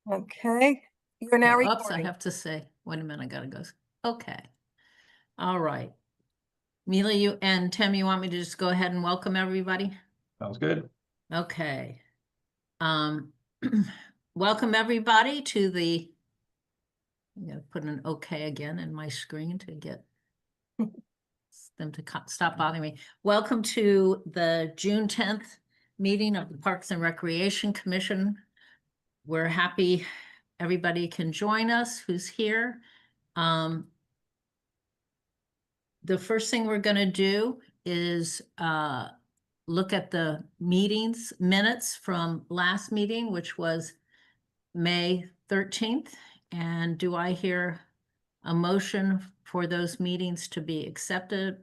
Okay, you're now Oops, I recording. have to say, wait a minute, I gotta go. Okay. All right. Mila, you and Tim, you want me to just go ahead and welcome everybody? Sounds good. Okay. Welcome everybody to the, I'm gonna put an okay again in my screen to get them to stop bothering me. Welcome to the June 10th meeting of the Parks and Recreation Commission. We're happy everybody can join us who's here. The first thing we're going to do is look at the meetings minutes from last meeting, which was May 13th. And do I hear a motion for those meetings to be accepted?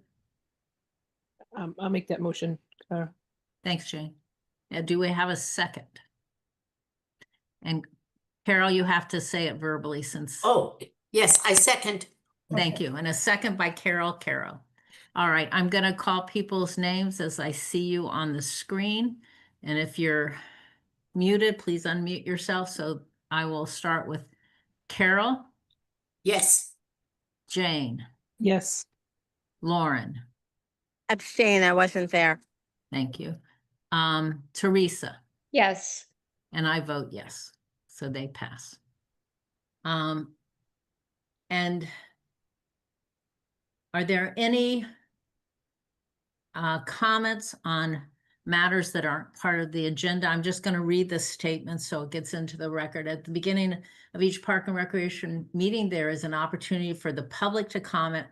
I'll make that motion. Thanks, Jane. Do we have a second? And Carol, you have to say it verbally since. Oh, yes, I second. Thank you. And a second by Carol. All right, I'm going to call people's names as I see you on the screen. And if you're muted, please unmute yourself. So I will start with Carol. Yes. Jane. Yes. Lauren. Abstain, I wasn't there. Thank you. Teresa. Yes. And I vote yes. So they pass. And are there any comments on matters that aren't part of the agenda? I'm just going to read the statement so it gets into the record. At the beginning of each Park and Recreation meeting, there is an opportunity for the public to comment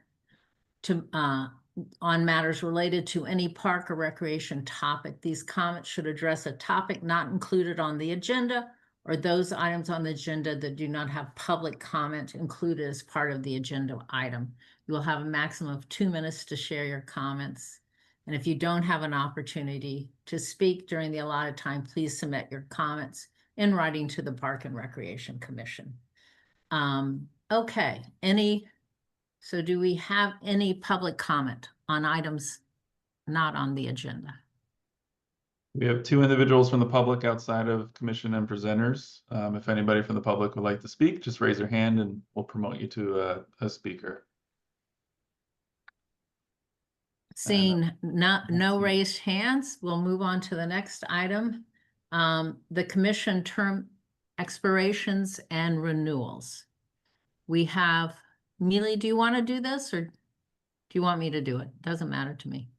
on matters related to any park or recreation topic. These comments should address a topic not included on the agenda or those items on the agenda that do not have public comment included as part of the agenda item. You will have a maximum of 2 minutes to share your comments. And if you don't have an opportunity to speak during the allotted time, please submit your comments in writing to the Park and Recreation Commission. Okay, so do we have any public comment on items not on the agenda? We have 2 individuals from the public outside of commission and presenters. If anybody from the public would like to speak, just raise your hand and we'll promote you to a speaker. Seeing no raised hands, we'll move on to the next item. The commission term expirations and renewals. We have, Mealy, do you want to do this or do you want me to do it? Doesn't matter to me.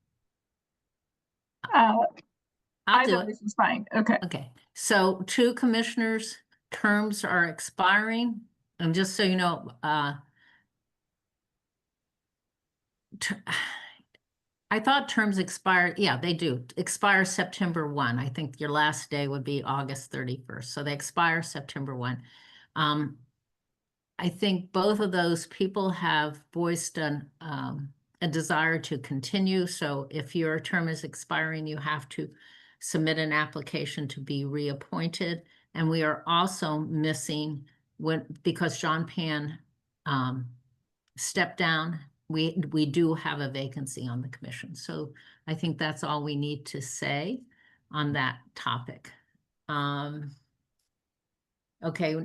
I'll do it. This is fine. Okay. Okay, so 2 commissioners' terms are expiring. And just so you know, I thought terms expired. Yeah, they do expire September 1. I think your last day would be August 31st. So they expire September 1. I think both of those people have voiced a desire to continue. So if your term is expiring, you have to submit an application to be reappointed. And we are also missing because John Pan stepped down. We do have a vacancy on the commission. So I think that's all we need to say on that topic. Okay,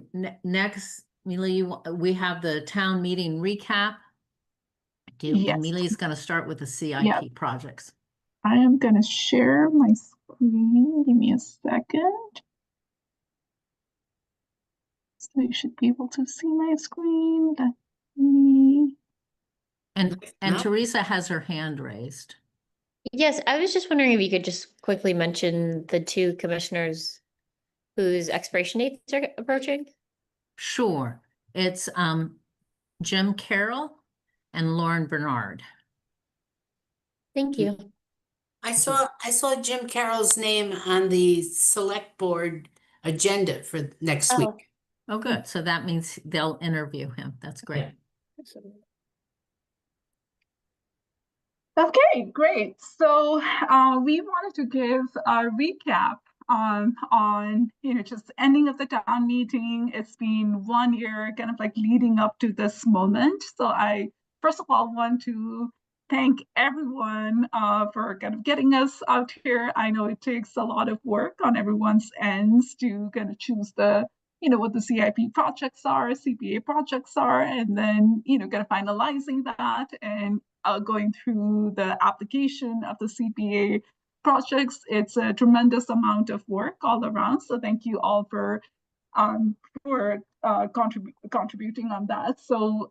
next, Mealy, we have the town meeting recap. Yes. Mealy's going to start with the CIP projects. I am going to share my screen. Give me a second. So you should be able to see my screen. Let me. And No. Teresa has her hand raised. Yes, I was just wondering if you could just quickly mention the 2 commissioners whose expiration dates are approaching. Sure. It's Jim Carroll and Lauren Bernard. Thank you. I saw Jim Carroll's name on the select board agenda for next Oh. week. Oh, good. So that means they'll interview him. That's great. Okay, great. So we wanted to give a recap on just ending of the town meeting. It's been 1 year kind of like leading up to this moment. So I first of all want to thank everyone for kind of getting us out here. I know it takes a lot of work on everyone's ends to kind of choose the what the CIP projects are, CPA projects are, and then, kind of finalizing that and going through the application of the CPA projects. It's a tremendous amount of work all around. So thank you all for contributing on that. So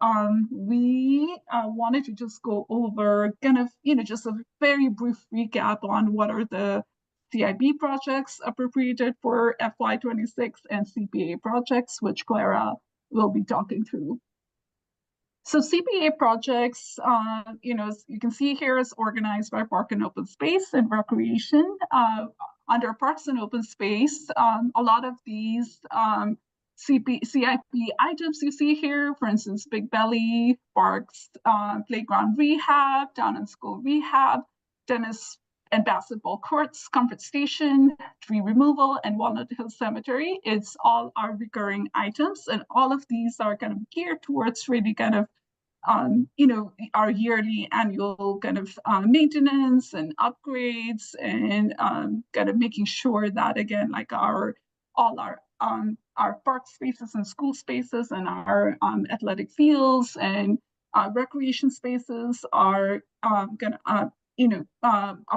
we wanted to just go over kind of, just a very brief recap on what are the CIP projects appropriated for FY26 and CPA projects, which Clara will be talking through. So CPA projects, as you can see here, is organized by Park and Open Space and Recreation. Under Parks and Open Space, a lot of these CIP items you see here, for instance, Big Belly, Parks, Playground Rehab, Town and School Rehab, Tennis and Basketball Courts, Comfort Station, Tree Removal, and Walnut Hill Cemetery. It's all our recurring items, and all of these are kind of geared towards really kind of our yearly annual kind of maintenance and upgrades, and kind of making sure that, again, like all our park spaces and school spaces and our athletic fields and recreation spaces are up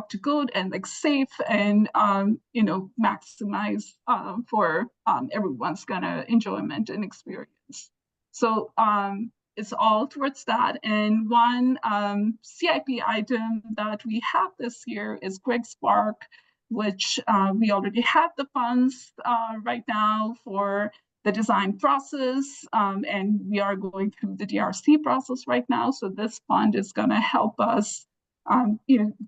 to code and like safe and maximize for everyone's kind of enjoyment and experience. So it's all towards that. And one CIP item that we have this year is Greg's Park, which we already have the funds right now for the design process, and we are going through the DRC process right now. So this fund is going to help us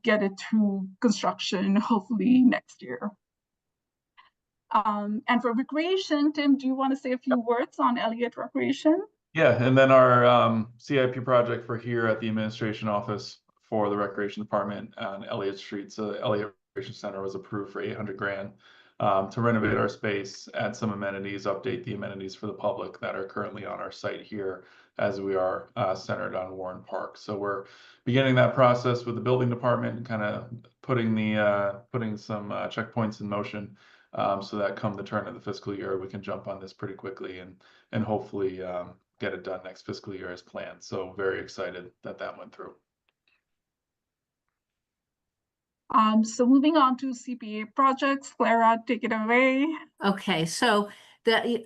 get it through construction, hopefully next year. And for recreation, Tim, do you want to say a few words on Elliott Recreation? Yeah, and then our CIP project for here at the administration office for the recreation department on Elliott Street. So the Elliott Recreation Center was approved for $800,000 to renovate our space, add some amenities, update the amenities for the public that are currently on our site here, as we are centered on Warren Park. So we're beginning that process with the building department and kind of putting some checkpoints in motion, so that come the turn of the fiscal year, we can jump on this pretty quickly and hopefully get it done next fiscal year as planned. So very excited that went through. So moving on to CPA projects, Clara, take it away. Okay, so the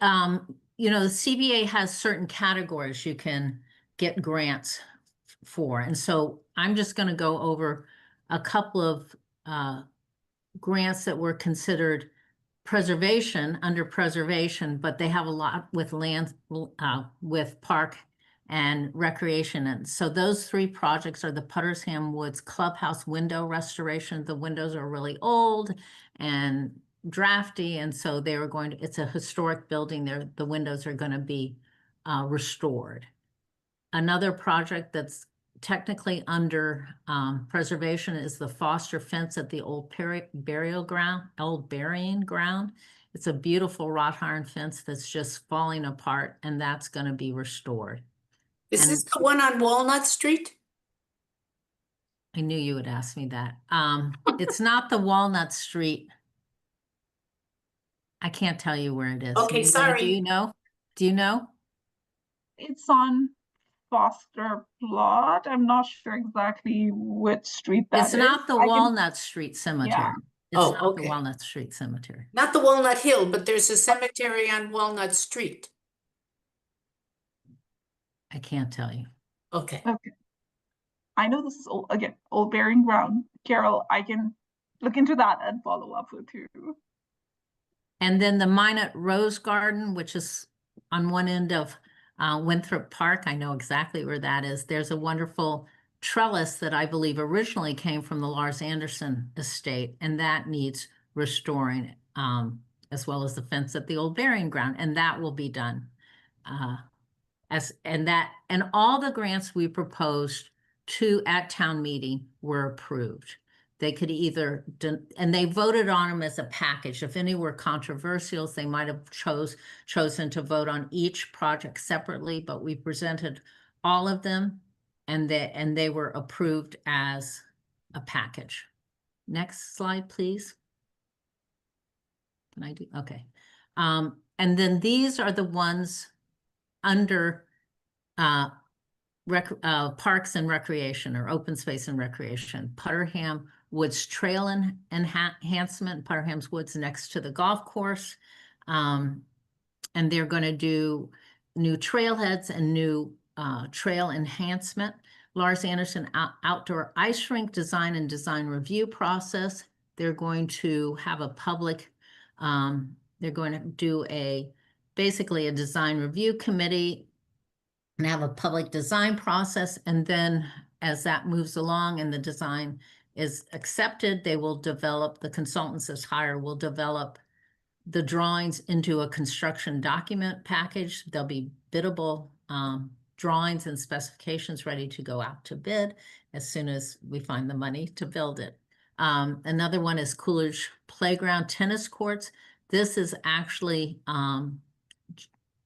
the CPA has certain categories you can get grants for, and so I'm just going to go over a couple of grants that were considered under preservation, but they have a lot with land, with park and recreation. And so those three projects are the Puttersham Woods Clubhouse window restoration. The windows are really old and drafty, and so they were going to, it's a historic building there. The windows are going to be restored. Another project that's technically under preservation is the Foster fence at the old burying ground. It's a beautiful wrought iron fence that's just falling apart, and that's going to be restored. Is And this the one on Walnut Street? I knew you would ask me that. It's not the Walnut Street. I can't tell you where it is. Okay, Anybody, sorry. Do you know? Do you know? It's on Foster Plot. I'm not sure exactly which street that is. It's not the Walnut Street Cemetery. Yeah. It's Oh, not okay. the Walnut Street Cemetery. Not the Walnut Hill, but there's a cemetery on Walnut Street. I can't tell you. Okay. Okay. I know this is old burying ground. Carol, I can look into that and follow up with you. And then the Minot Rose Garden, which is on one end of Winthrop Park. I know exactly where that is. There's a wonderful trellis that I believe originally came from the Lars Anderson estate, and that needs restoring, as well as the fence at the old burying ground, and that will be done. And all the grants we proposed at town meeting were approved. They could either, and they voted on them as a package. If any were controversial, they might have chosen to vote on each project separately, but we presented all of them, and they were approved as a package. Next slide, please. Can I do? Okay. And then these are the ones under Parks and Recreation or Open Space and Recreation. Putterham Woods Trail Enhancement, Putterham's Woods next to the golf course. And they're going to do new trailheads and new trail enhancement. Lars Anderson Outdoor Ice Rink Design and Design Review Process. They're going to have a public, they're going to do basically a design review committee and have a public design process. And then as that moves along and the design is accepted, they will develop, the consultants that's hired will develop the drawings into a construction document package. There'll be biddable drawings and specifications ready to go out to bid as soon as we find the money to build it. Another one is Coolidge Playground Tennis Courts. This is actually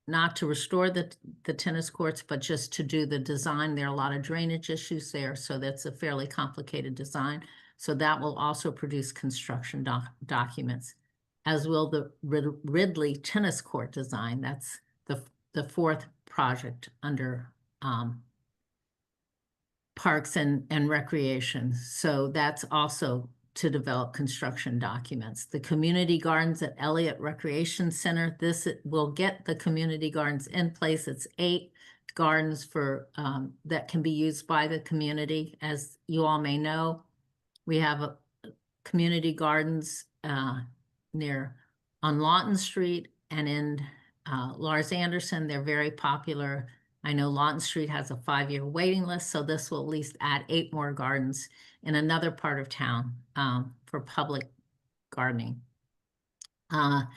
not to restore the tennis courts, but just to do the design. There are a lot of drainage issues there, so that's a fairly complicated design. So that will also produce construction documents, as will the Ridley Tennis Court design. That's the fourth project under Parks and Recreation. So that's also to develop construction documents. The community gardens at Elliott Recreation Center, this will get the community gardens in place. It's 8 gardens for that can be used by the community. As you all may know, we have community gardens near on Lawton Street and in Lars Anderson. They're very popular. I know Lawton Street has a 5-year waiting list, so this will at least add 8 more gardens in another part of town for public gardening. The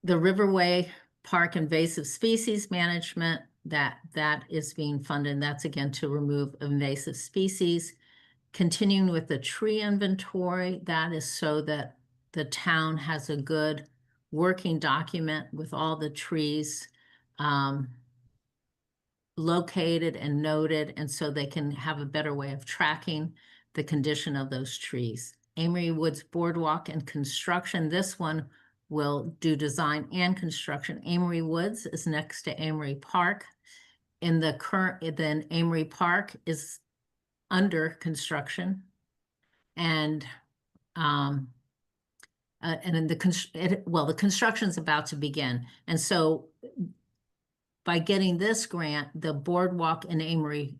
Riverway Park Invasive Species Management, that is being funded. That's again to remove invasive species. Continuing with the tree inventory, that is so that the town has a good working document with all the trees located and noted, and so they can have a better way of tracking the condition of those trees. Amory Woods Boardwalk and Construction, this one will do design and construction. Amory Woods is next to Amory Park. Then Amory Park is under construction, and then the construction's about to begin. And so by getting this grant, the boardwalk in Amory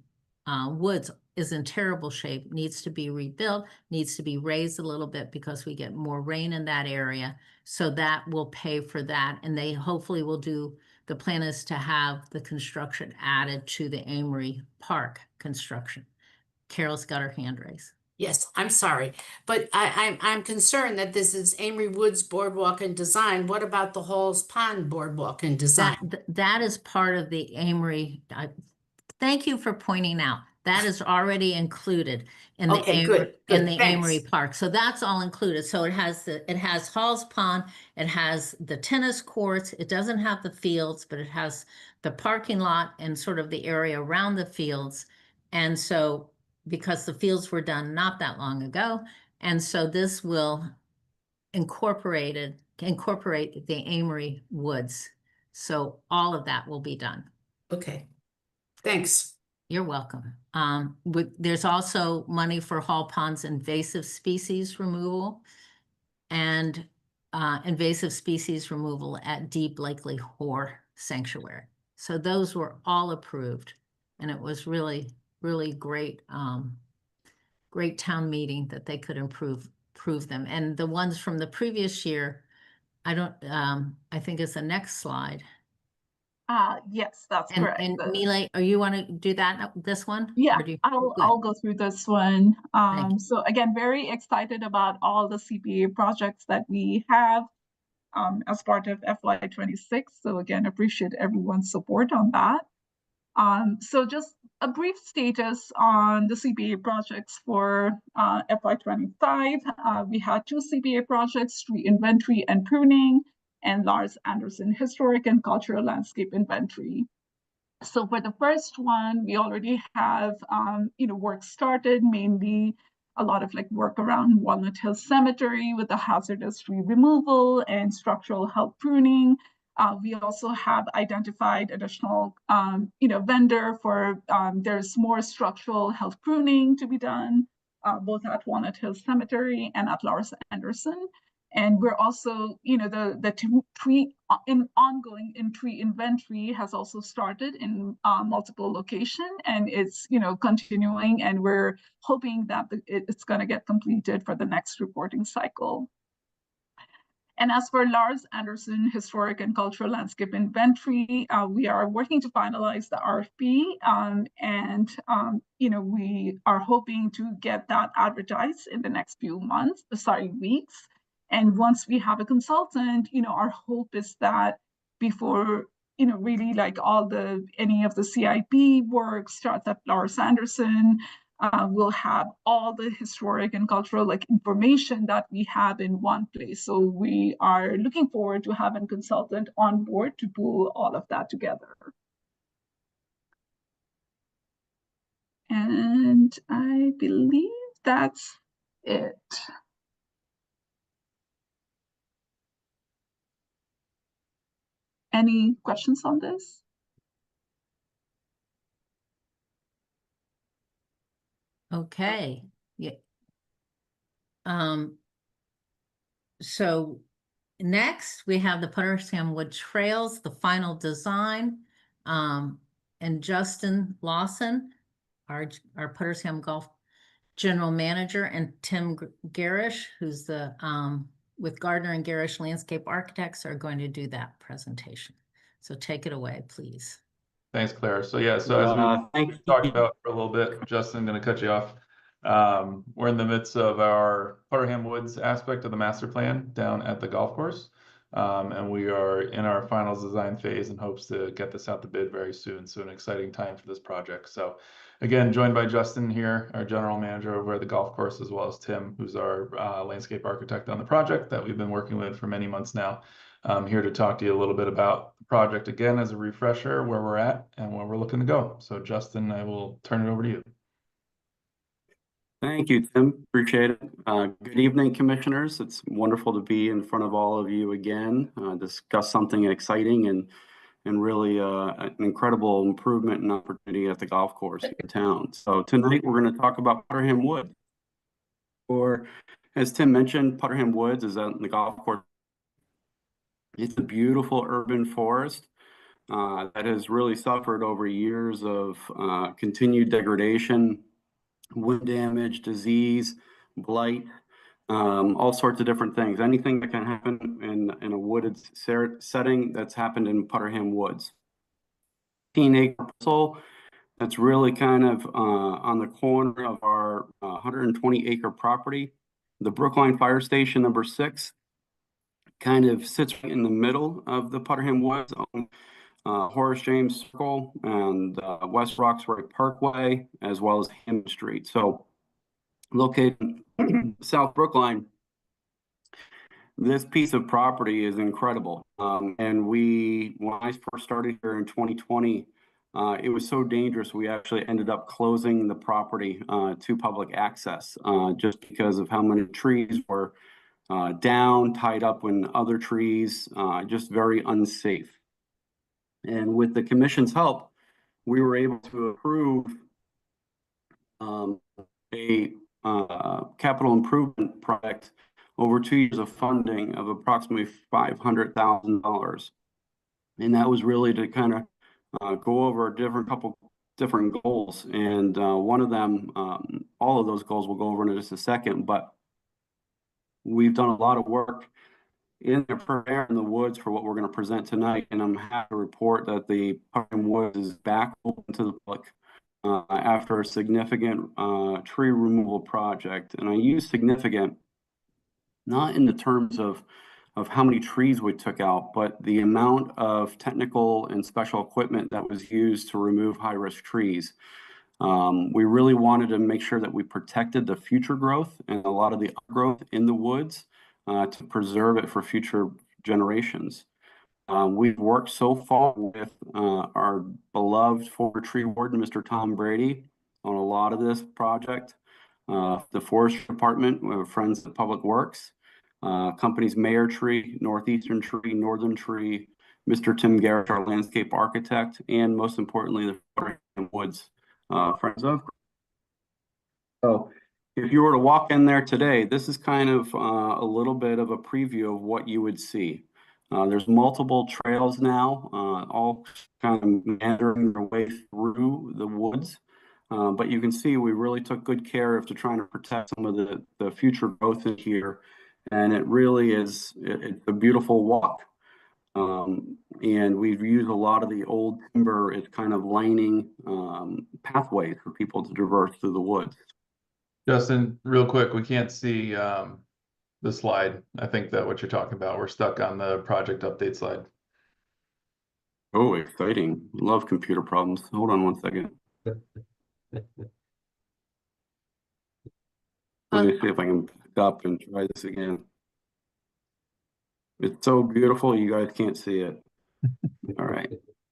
Woods is in terrible shape, needs to be rebuilt, needs to be raised a little bit because we get more rain in that area. So that will pay for that. And they hopefully will do, the plan is to have the construction added to the Amory Park construction. Carol's got her hand raised. Yes, I'm sorry, but I'm concerned that this is Amory Woods Boardwalk and Design. What about the Halls Pond Boardwalk and Design? That is part of the Amory. Thank you for pointing out. That is already included in the Amory Park. So that's all included. So it has Halls Pond, it has the tennis courts. It doesn't have the fields, but it has the parking lot and sort of the area around the fields. And so because the fields were done not that long ago, and so this will incorporate the Amory Woods. So all of that will be done. Okay, thanks. You're welcome. There's also money for Hall Pond's invasive species removal and invasive species removal at Deep Blakely Hoare Sanctuary. So those were all approved, and it was really, really great, great town meeting that they could approve them. And the ones from the previous year, I think it's the next slide. Yes, that's correct. And Mile, you want to do this one? Yeah, Good. I'll go through this one. So again, very excited about all the CPA projects that we have as part of FY26. So again, appreciate everyone's support on that. So just a brief status on the CPA projects for FY25. We had 2 CPA projects, tree inventory and pruning, and Lars Anderson Historic and Cultural Landscape Inventory. So for the first one, we already have work started, mainly a lot of like work around Walnut Hill Cemetery with the hazardous tree removal and structural health pruning. We also have identified additional, vendor for, there's more structural health pruning to be done, both at Walnut Hill Cemetery and at Lars Anderson. And we're also, the tree ongoing in tree inventory has also started in multiple locations, and it's, continuing, and we're hoping that it's going to get completed for the next reporting cycle. And as for Lars Anderson Historic and Cultural Landscape Inventory, we are working to finalize the RFP, we are hoping to get that advertised in the next weeks. And once we have a consultant, our hope is that before, really like any of the CIP work starts at Lars Anderson, we'll have all the historic and cultural information that we have in one place. So we are looking forward to having a consultant on board to pull all of that together. And I believe that's it. Any questions on this? Okay, yeah. So next we have the Puttersham Wood Trails, the final design, and Justin Lawson, our Puttersham Golf General Manager, and Tim Garish, who's the with Gardner and Garish Landscape Architects, are going to do that presentation. So take it away, please. Thanks, Claire. So yeah, so as we talked about for a little bit, Justin, I'm going to cut you off. We're in the midst of our Putterham Woods aspect of the master plan down at the golf course. And we are in our final design phase and hopes to get this out to bid very soon. So an exciting time for this project. So again, joined by Justin here, our general manager over at the golf course, as well as Tim, who's our landscape architect on the project that we've been working with for many months now. I'm here to talk to you a little bit about the project again as a refresher, where we're at and where we're looking to go. So Justin, I will turn it over to you. Thank you, Tim. Appreciate it. Good evening, commissioners. It's wonderful to be in front of all of you again, discuss something exciting and really an incredible improvement and opportunity at the golf course in town. So tonight we're going to talk about Putterham Wood. Or as Tim mentioned, Putterham Woods is out in the golf course. It's a beautiful urban forest that has really suffered over years of continued degradation, wind damage, disease, blight, all sorts of different things. Anything that can happen in a wooded setting, that's happened in Putterham Woods. 15-acre parcel that's really kind of on the corner of our 120-acre property. The Brookline Fire Station number 6 kind of sits in the middle of the Putterham Woods on Horace James Circle and West Roxbury Parkway, as well as Hammond Street. So located in South Brookline, this piece of property is incredible. And when I first started here in 2020, it was so dangerous, we actually ended up closing the property to public access just because of how many trees were down, tied up in other trees, just very unsafe. And with the commission's help, we were able to approve a capital improvement project over 2 years of funding of approximately $500,000. And that was really to kind of go over a couple different goals. And one of them, all of those goals we'll go over in just a second, but we've done a lot of work in the woods for what we're going to present tonight, and I'm happy to report that the Putterham Woods is back open to the public after a significant tree removal project. And I use significant not in the terms of how many trees we took out, but the amount of technical and special equipment that was used to remove high-risk trees. We really wanted to make sure that we protected the future growth and a lot of the growth in the woods to preserve it for future generations. We've worked so far with our beloved former tree warden, Mr. Tom Brady, on a lot of this project. the Forestry Department, Friends of Public Works, companies Mayor Tree, Northeastern Tree, Northern Tree, Mr. Tim Garrett, our landscape architect, and most importantly, the Farmington Woods Friends of. So if you were to walk in there today, this is kind of a little bit of a preview of what you would see. There's multiple trails now, all kind of meandering their way through the woods. But you can see we really took good care of trying to protect some of the future growth in here. And it really is, it's a beautiful walk. And we've used a lot of the old timber as kind of lining pathways for people to traverse through the woods. Justin, real quick, we can't see the slide. I think that what you're talking about, we're stuck on the project update slide. Oh, exciting. Love computer problems. Hold on one second. Let me see if I can pick up and try this again. It's so beautiful, you guys can't see it. All right,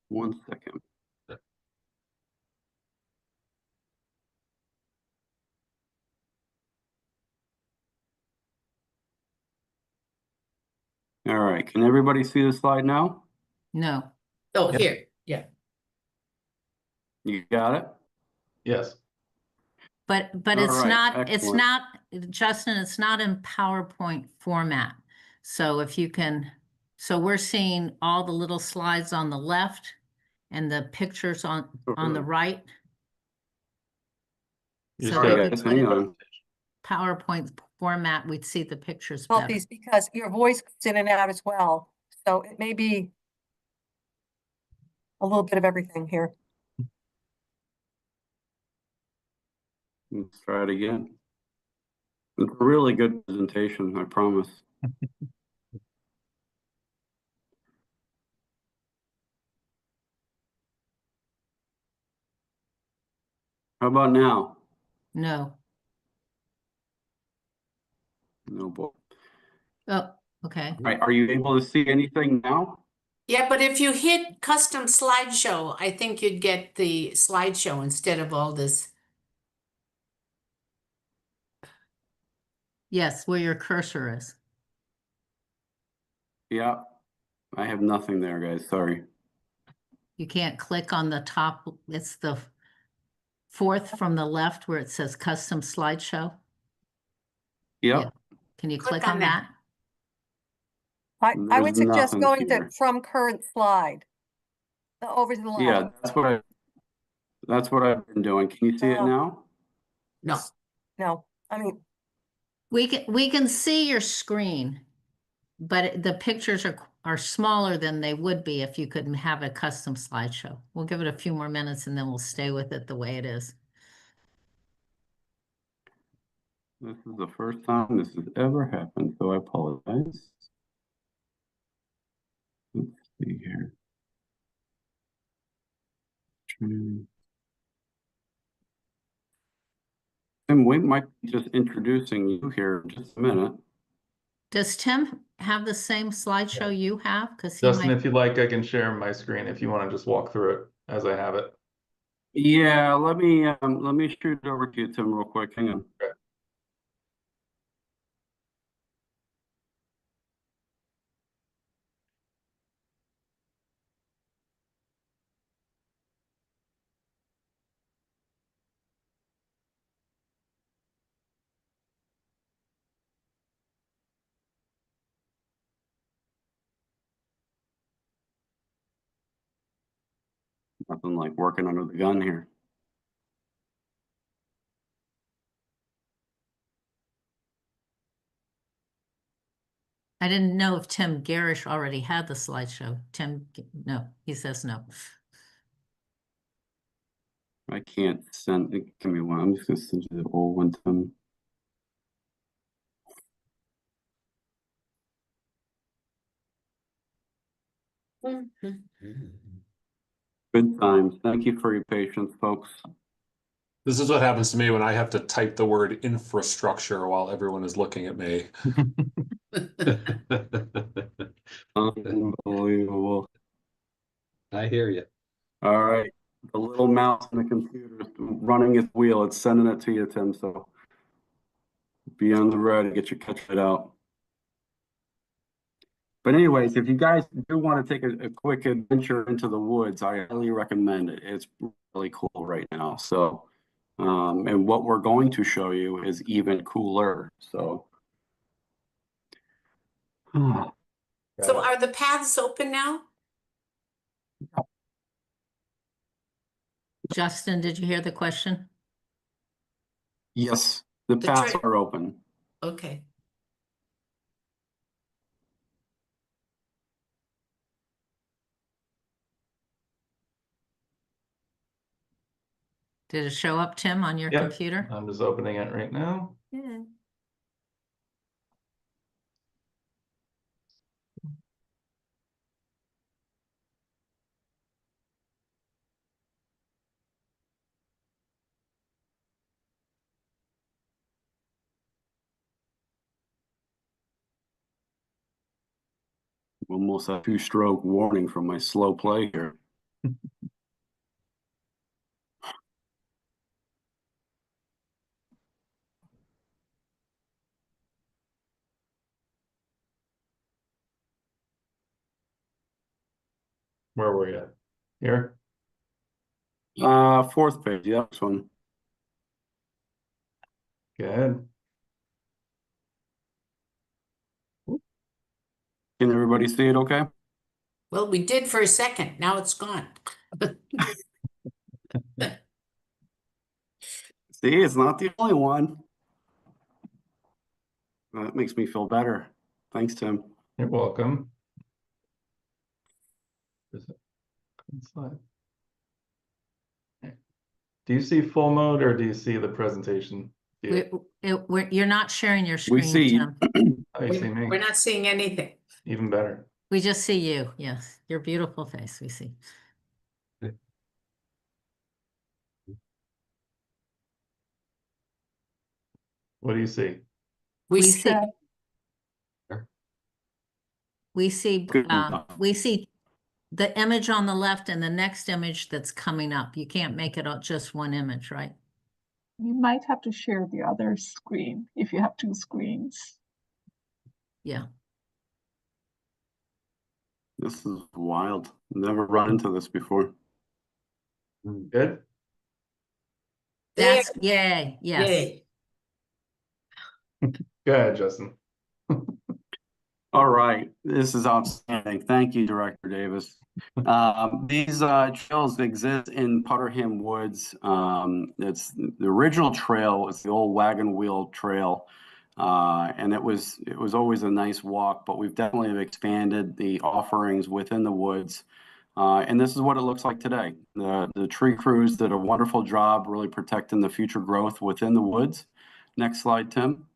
1 second. All right, can everybody see the slide now? No, Oh, Yep. here, yeah. You got it? Yes. but All it's right, not, excellent. Justin, it's not in PowerPoint format. So if you can, so we're seeing all the little slides on the left and the pictures on the right. You So just Sorry, if we guys, put hang it in on. PowerPoint format, we'd see the pictures better. Difficulties because your voice goes in and out as well. So it may be a little bit of everything here. Let's try it again. It's a really good presentation, I promise. How about now? No. No, boy. Oh, okay. All right, are you able to see anything now? Yeah, but if you hit custom slideshow, I think you'd get the slideshow instead of all this. Yes, where your cursor is. Yeah, I have nothing there, guys, sorry. You can't click on the top. It's the fourth from the left where it says custom slideshow. Yep. Yeah. Can you Click click on on that. that? I would There's suggest nothing going to here. from current slide. Over to the left. Yeah, that's what I've been doing. Can you see it now? No, No, I mean, We can see your screen, but the pictures are smaller than they would be if you could have a custom slideshow. We'll give it a few more minutes and then we'll stay with it the way it is. This is the first time this has ever happened, so I apologize. Let's see here. Tim, we might be just introducing you here in just a minute. Does Tim have the same slideshow you have? Because he Justin, might. if you'd like, I can share my screen if you want to just walk through it as I have it. Yeah, let me shoot it over to you, Tim, real quick. Hang on. Nothing like working under the gun here. I didn't know if Tim Garish already had the slideshow. No, he says no. I can't send it. Give me one. I'm just gonna send you the old one, Tim. Good times. Thank you for your patience, folks. This is what happens to me when I have to type the word infrastructure while everyone is looking at me. Unbelievable. I hear you. All right. The little mouse on the computer is running its wheel. It's sending it to you, Tim. So be on the road and get your catch it out. But anyways, if you guys do want to take a quick adventure into the woods, I highly recommend it. It's really cool right now. So, and what we're going to show you is even cooler. So, So are the paths open now? Justin, did you hear the question? yes, the The paths tra- are open. Okay. Did it show up, Tim, on your Yep. computer? I'm just opening it right now. Yeah. Almost a 2-stroke warning from my slow play here. Where were you? Here? 4th page, yeah, this one. Good. Can everybody see it okay? Well, we did for a second. Now it's gone. See, it's not the only one. That makes me feel better. Thanks, Tim. You're welcome. Is it- slide. Do you see full mode or do you see the presentation? view? You're not sharing your We screen, see- Tim. Oh, you see me? We're not seeing anything. Even better. We just see you. Yes, your beautiful face we see. What do you see? We We see, see, we see, Good enough. we see the image on the left and the next image that's coming up. You can't make it just one image, right? You might have to share the other screen if you have 2 screens. Yeah. This is wild. Never run into this before. Good? there, That's, yay, yes. yay. Go ahead, Justin. All right, this is outstanding. Thank you, Director Davis. These trails exist in Putterham Woods. It's the original trail is the old wagon wheel trail, and it was always a nice walk. But we've definitely expanded the offerings within the woods, and this is what it looks like today. The tree crews did a wonderful job, really protecting the future growth within the woods. Next slide, Tim.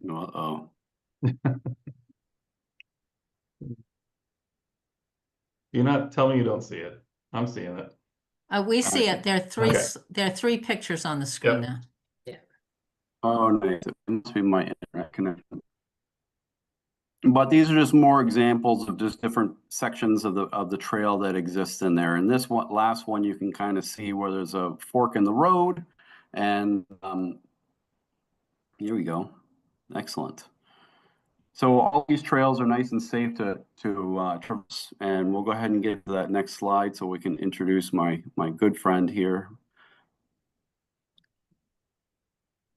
Uh-oh. You're not telling me you don't see it. I'm seeing it. We see it. There are three, Okay. there are 3 pictures on the screen Yep. now. Oh, nice. It must be my internet connection. But these are just more examples of just different sections of the trail that exists in there. And this one, last one, you can kind of see where there's a fork in the road. And here we go. Excellent. So all these trails are nice and safe to traverse. And we'll go ahead and get to that next slide so we can introduce my good friend here.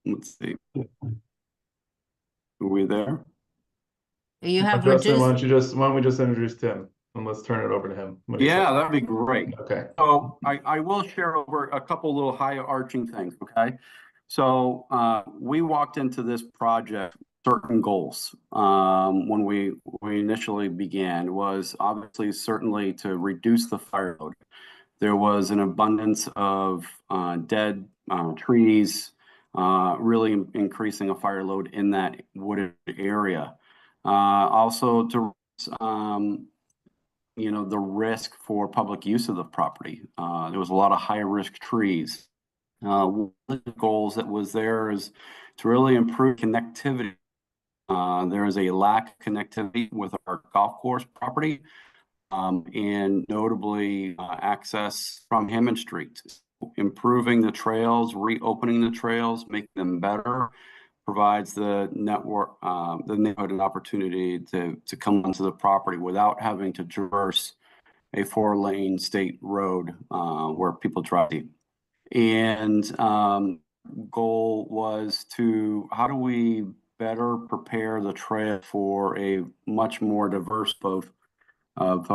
Let's see. Are we there? You have Justin, why reduced, don't we just introduce Tim and let's turn it over to him. What do you Yeah, say? that'd be great. Okay. So I will share over a couple little high arching things, okay? So we walked into this project certain goals when we initially began was obviously certainly to reduce the fire load. There was an abundance of dead trees, really increasing a fire load in that wooded area. Also to the risk for public use of the property. There was a lot of high risk trees. One of the goals that was there is to really improve connectivity. There is a lack of connectivity with our golf course property, and notably access from Hammond Street. improving the trails, reopening the trails, making them better, provides the neighborhood an opportunity to come onto the property without having to traverse a 4-lane state road where people drive. And goal was to, how do we better prepare the trail for a much more diverse both of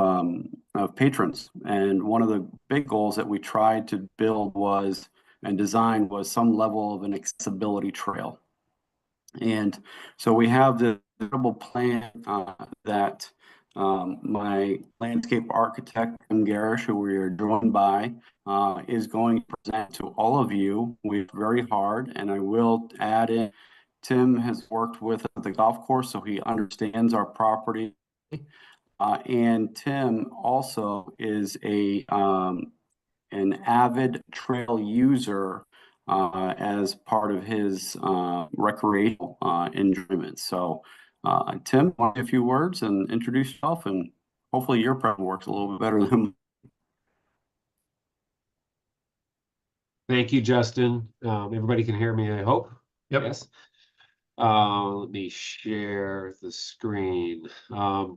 patrons? And one of the big goals that we tried to build was and design was some level of an accessibility trail. And so we have the incredible plan that my landscape architect, Tim Garish, who we are joined by, is going to present to all of you. We've very hard, and I will add in, Tim has worked with the golf course, so he understands our property. And Tim also is an avid trail user as part of his recreational enjoyment. So Tim, want a few words and introduce yourself, and hopefully your program works a little bit better than. Thank you, Justin. Everybody can hear me, I hope. Yep. Yes. Let me share the screen.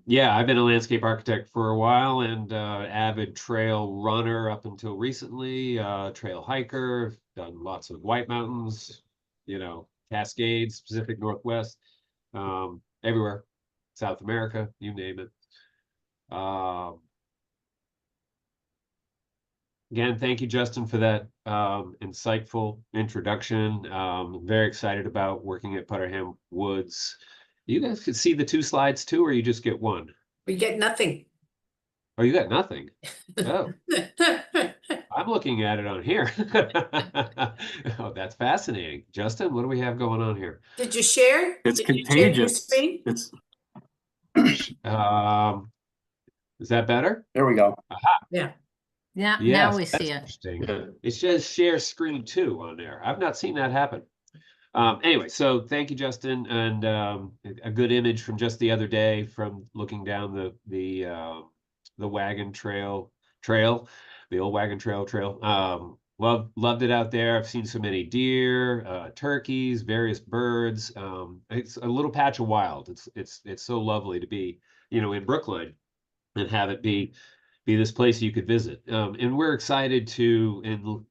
Yeah, I've been a landscape architect for a while and avid trail runner up until recently, trail hiker, done lots of White Mountains, you know, Cascades, Pacific Northwest, everywhere, South America, you name it. Again, thank you, Justin, for that insightful introduction. Very excited about working at Putterham Woods. You guys could see the 2 slides too, or you just get one? We get nothing. Oh, you got nothing? Oh, I'm looking at it on here. Oh, that's fascinating. Justin, what do we have going on here? Did you share? It's Did you share your contagious. screen? It's Is that better? there we go. Yeah. Yeah, Yes, now we that's see it. interesting. Good. It says share screen 2 on there. I've not seen that happen. Anyway, so thank you, Justin, and a good image from just the other day from looking down the wagon trail, the old wagon trail. Loved it out there. I've seen so many deer, turkeys, various birds. It's a little patch of wild. It's so lovely to be, you know, in Brookline and have it be this place you could visit. And we're excited to,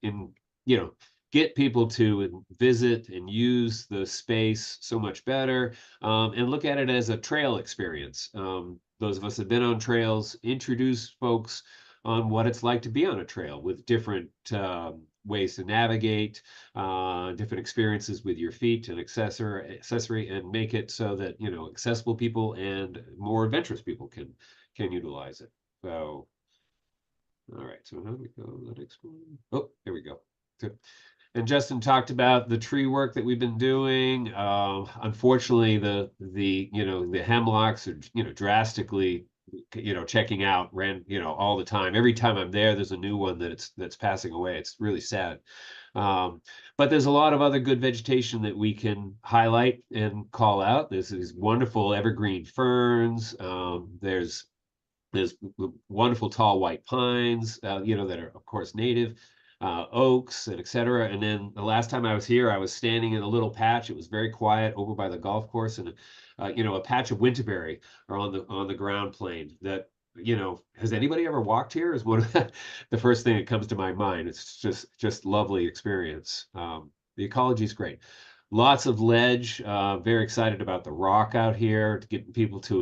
you know, get people to visit and use the space so much better, and look at it as a trail experience. Those of us that have been on trails, introduce folks on what it's like to be on a trail with different ways to navigate, different experiences with your feet and accessory, and make it so that, you know, accessible people and more adventurous people can utilize it. So, all right, so how do we go the next one? Oh, there we go. Good. And Justin talked about the tree work that we've been doing. Unfortunately, the hemlocks are, you know, drastically, you know, checking out, you know, all the time. Every time I'm there, there's a new one that's passing away. It's really sad. But there's a lot of other good vegetation that we can highlight and call out. There's these wonderful evergreen ferns. There's wonderful tall white pines, you know, that are of course native, oaks, and etc. And then the last time I was here, I was standing in a little patch. It was very quiet over by the golf course, and you know, a patch of winterberry are on the ground plane. That, you know, has anybody ever walked here? Is one of the first thing that comes to my mind. It's just lovely experience. The ecology is great. Lots of ledge. Very excited about the rock out here, to get people to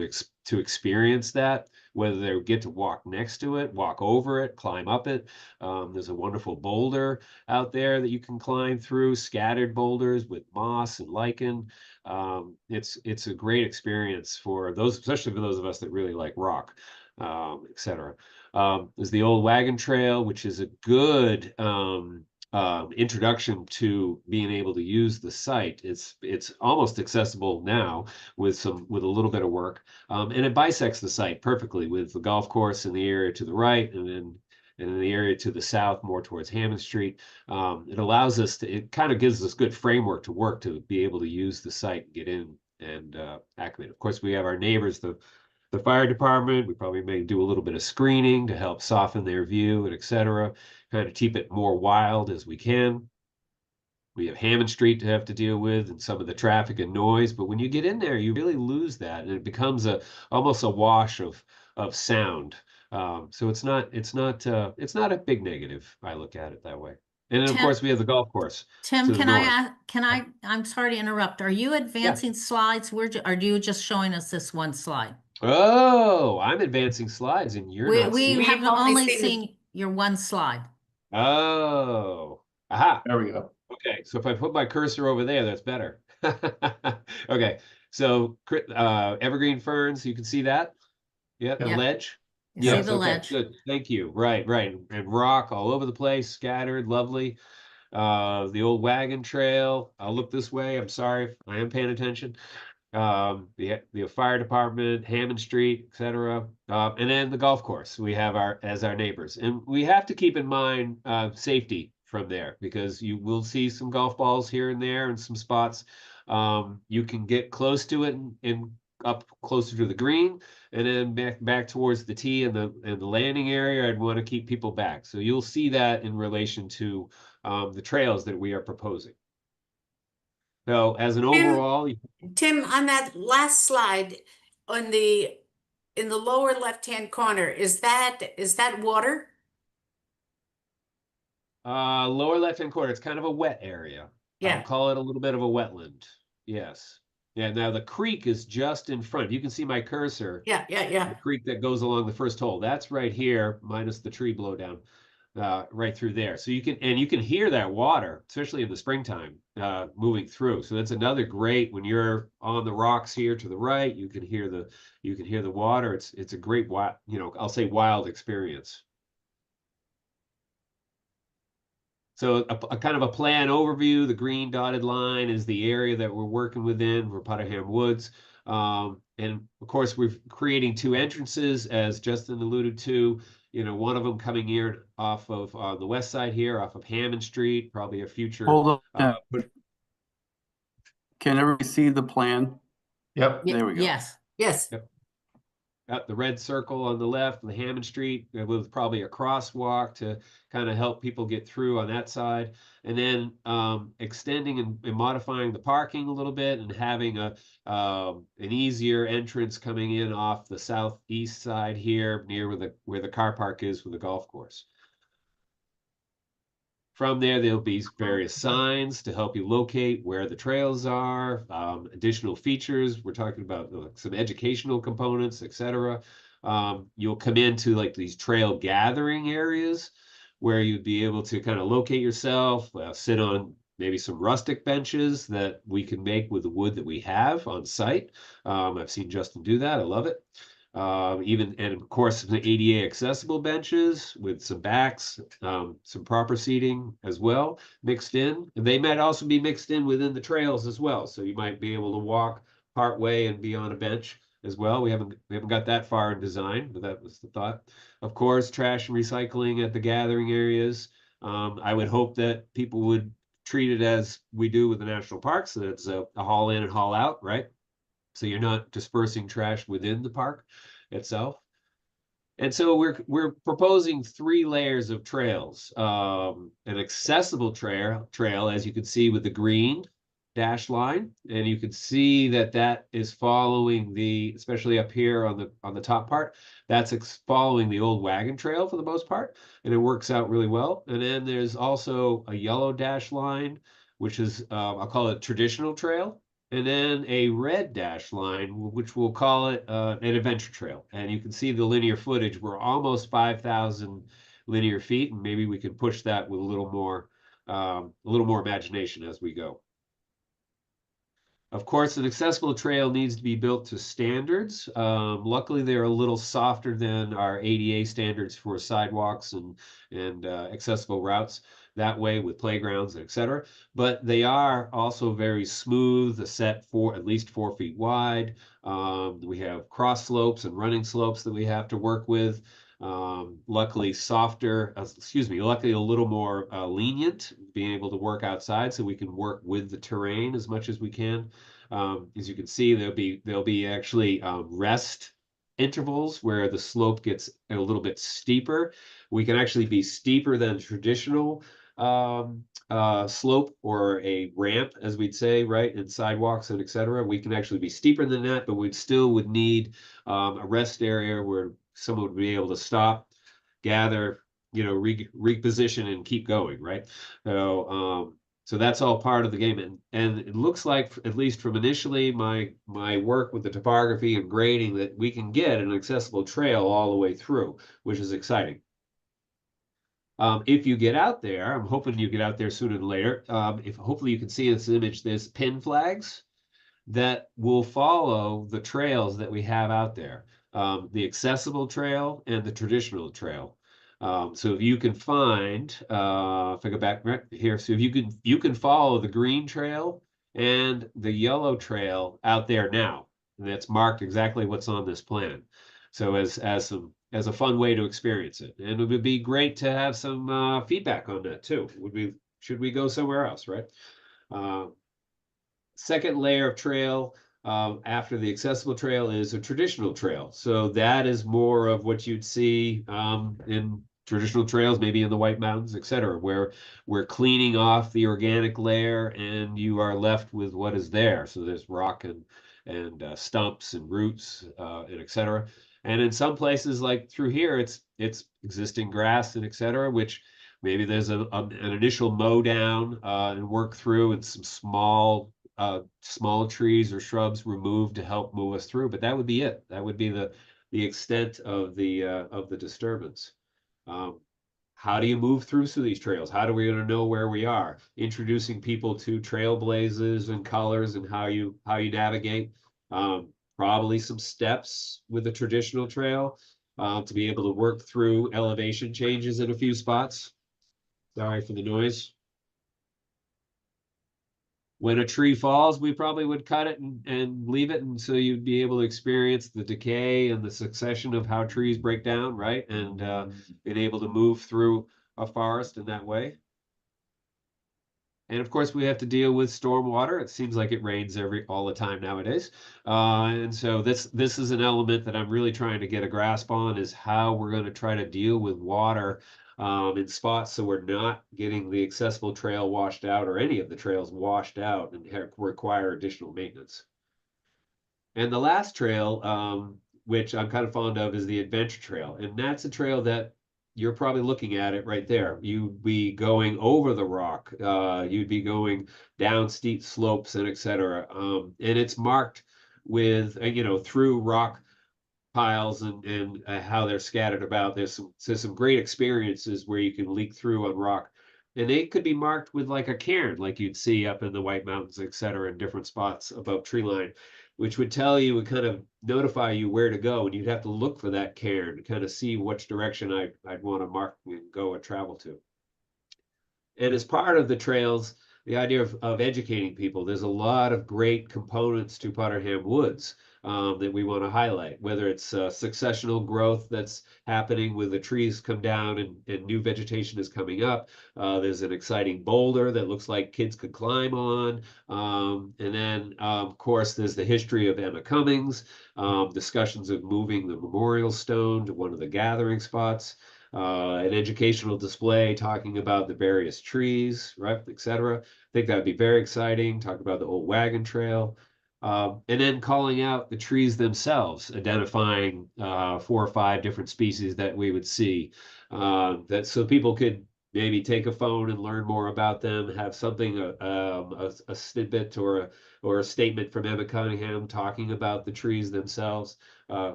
experience that, whether they get to walk next to it, walk over it, climb up it. There's a wonderful boulder out there that you can climb through, scattered boulders with moss and lichen. It's a great experience for those, especially for those of us that really like rock, etc. There's the old wagon trail, which is a good introduction to being able to use the site. It's almost accessible now with a little bit of work, and it bisects the site perfectly with the golf course in the area to the right, and then in the area to the south, more towards Hammond Street. It allows us to, it kind of gives us good framework to work to be able to use the site and get in and acclimate. Of course, we have our neighbors, the the fire department. We probably may do a little bit of screening to help soften their view and et cetera, kind of keep it more wild as we can. We have Hammond Street to have to deal with and some of the traffic and noise, but when you get in there, you really lose that, and it becomes almost a wash of sound. So it's not a big negative. I look at it that way. And then of Tim- course we have the golf course. Tim, to the can I north. ask, I'm sorry to interrupt. Are you advancing slides? Or are you just showing us this one slide? Oh, I'm advancing slides and you're not We seeing. have We've only only seen the- seen your one slide. Oh, aha. There we go. Okay, so if I put my cursor over there, that's better. Okay, so evergreen ferns, you can see that? Yeah, the Yeah. ledge? You see Yes, the okay, ledge? good. Thank you. Right. And rock all over the place, scattered, lovely. The old wagon trail. I'll look this way. I'm sorry, I am paying attention. The fire department, Hammond Street, etc. And then the golf course we have as our neighbors. And we have to keep in mind safety from there, because you will see some golf balls here and there and some spots. You can get close to it and up closer to the green, and then back towards the tee and the landing area. I'd want to keep people back. So you'll see that in relation to the trails that we are proposing. So as an overall, Tim, on that last slide, in the lower left-hand corner, is that water? lower left-hand corner, it's kind of a wet area. Yeah. I'll call it a little bit of a wetland. Yes. Yeah, now the creek is just in front. You can see my cursor. Yeah. The creek that goes along the first hole. That's right here, minus the tree blowdown, right through there. So you can hear that water, especially in the springtime, moving through. So that's another great, when you're on the rocks here to the right, you can hear the water. It's a great I'll say wild experience. So a kind of a plan overview. The green dotted line is the area that we're working within for Putterham Woods. And of course, we're creating two entrances, as Justin alluded to. One of them coming here off of the west side here, off of Hammond Street, probably a future. Hold on. Can everybody see the plan? Yep. There we go. Yes. Yes. The red circle on the left, the Hammond Street, with probably a crosswalk to kind of help people get through on that side. And then extending and modifying the parking a little bit and having an easier entrance coming in off the southeast side here, near where the car park is with the golf course. From there'll be various signs to help you locate where the trails are, additional features. We're talking about some educational components, etc. You'll come into like these trail gathering areas where you'd be able to kind of locate yourself, sit on maybe some rustic benches that we can make with the wood that we have on site. I've seen Justin do that. I love it. And of course, the ADA accessible benches with some backs, some proper seating as well, mixed in. And they might also be mixed in within the trails as well. So you might be able to walk part way and be on a bench as well. We haven't got that far in design, but that was the thought. Of course, trash and recycling at the gathering areas. I would hope that people would treat it as we do with the national parks, so that it's a haul in and haul out, right? So you're not dispersing trash within the park itself. And so we're proposing 3 layers of trails. An accessible trail, as you can see with the green dash line, and you can see that is following especially up here on the top part, that's following the old wagon trail for the most part, and it works out really well. And then there's also a yellow dash line, which is I'll call it traditional trail. And then a red dash line, which we'll call it an adventure trail. And you can see the linear footage. We're almost 5,000 linear feet, and maybe we can push that with a little more imagination as we go. Of course, an accessible trail needs to be built to standards. Luckily, they're a little softer than our ADA standards for sidewalks and accessible routes that way with playgrounds, etc. But they are also very smooth, at least 4 feet wide. We have cross slopes and running slopes that we have to work with. Luckily a little more lenient, being able to work outside so we can work with the terrain as much as we can. As you can see, there'll be actually rest intervals where the slope gets a little bit steeper. We can actually be steeper than traditional slope or a ramp, as we'd say, right, and sidewalks and etc. We can actually be steeper than that, but we'd still would need a rest area where someone would be able to stop, gather, you know, reposition and keep going, right? So that's all part of the game, and it looks like, at least from initially my work with the topography and grading, that we can get an accessible trail all the way through, which is exciting. If you get out there, I'm hoping you get out there sooner than later. If hopefully you can see in this image, there's pin flags that will follow the trails that we have out there, the accessible trail and the traditional trail. So if you can find, if I go back right here, so if you can follow the green trail and the yellow trail out there now, and that's marked exactly what's on this plan. So as a fun way to experience it, and it would be great to have some feedback on that too. Should we go somewhere else, right? Second layer of trail after the accessible trail is a traditional trail. So that is more of what you'd see in traditional trails, maybe in the White Mountains, etc., where we're cleaning off the organic layer and you are left with what is there. So there's rock and stumps and roots and etc. And in some places, like through here, it's existing grass and etc., which maybe there's an initial mow down and work through, and some small trees or shrubs removed to help move us through. But that would be it. That would be the extent of the disturbance. How do you move through these trails? How do we going to know where we are? Introducing people to trailblazers and colors and how you navigate. Probably some steps with a traditional trail to be able to work through elevation changes in a few spots. Sorry for the noise. When a tree falls, we probably would cut it and leave it, and so you'd be able to experience the decay and the succession of how trees break down, right? And being able to move through a forest in that way. And of course, we have to deal with stormwater. It seems like it rains all the time nowadays. And so this is an element that I'm really trying to get a grasp on, is how we're going to try to deal with water in spots so we're not getting the accessible trail washed out, or any of the trails washed out and require additional maintenance. And the last trail, which I'm kind of fond of, is the adventure trail. And that's a trail that you're probably looking at it right there. You'd be going over the rock. You'd be going down steep slopes and etc. And it's marked with, through rock piles and how they're scattered about. There's some great experiences where you can leak through on rock. And they could be marked with like a cairn, like you'd see up in the White Mountains, etc., in different spots above tree line, which would tell you and kind of notify you where to go. And you'd have to look for that cairn to kind of see which direction I'd want to mark and go and travel to. And as part of the trails, the idea of educating people, there's a lot of great components to Putterham Woods that we want to highlight, whether it's successional growth that's happening with the trees come down and new vegetation is coming up. There's an exciting boulder that looks like kids could climb on. And then, of course, there's the history of Emma Cummings, discussions of moving the memorial stone to one of the gathering spots. An educational display talking about the various trees, right, etc. I think that would be very exciting. Talk about the old wagon trail. And then calling out the trees themselves, identifying 4 or 5 different species that we would see, that so people could maybe take a phone and learn more about them, have something, a snippet or a statement from Emma Cunningham talking about the trees themselves,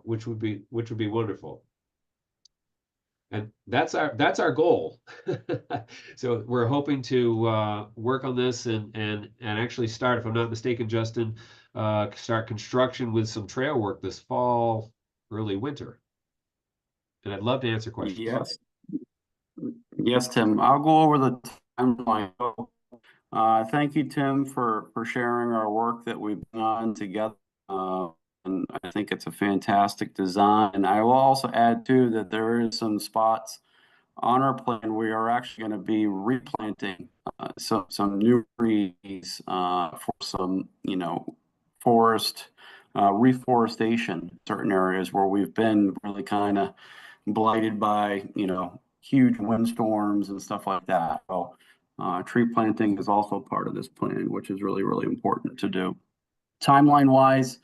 which would be wonderful. And that's our goal. So we're hoping to work on this and actually start, if I'm not mistaken, Justin, start construction with some trail work this fall, early winter. And I'd love to answer questions. Yes, Tim. I'll go over the timeline. Thank you, Tim, for sharing our work that we've done together. And I think it's a fantastic design. And I will also add too that there is some spots on our plan. We are actually going to be replanting some new trees for some, forest reforestation in certain areas where we've been really kind of blighted by, huge windstorms and stuff like that. So tree planting is also part of this plan, which is really, really important to do. Timeline wise,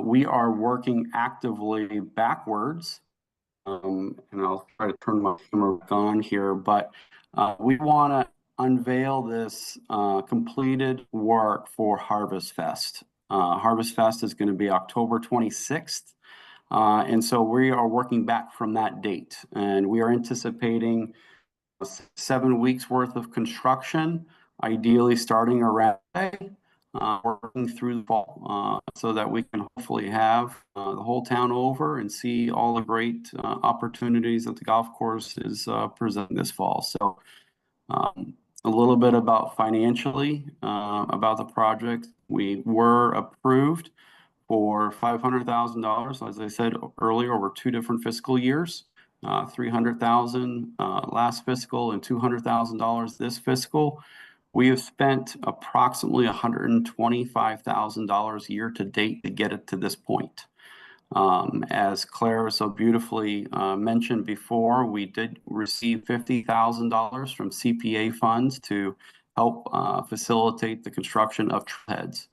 we are working actively backwards. And I'll try to turn my camera back on here, but we want to unveil this completed work for Harvest Fest. Harvest Fest is going to be October 26th. And so we are working back from that date, and we are anticipating 7 weeks worth of construction, ideally starting around May, working through the fall, so that we can hopefully have the whole town over and see all the great opportunities that the golf course is presenting this fall. So a little bit about financially about the project. We were approved for $500,000, as I said earlier, over 2 different fiscal years, $300,000 last fiscal and $200,000 this fiscal. We have spent approximately $125,000 year to date to get it to this point. As Claire so beautifully mentioned before, we did receive $50,000 from CPA funds to help facilitate the construction of trailheads.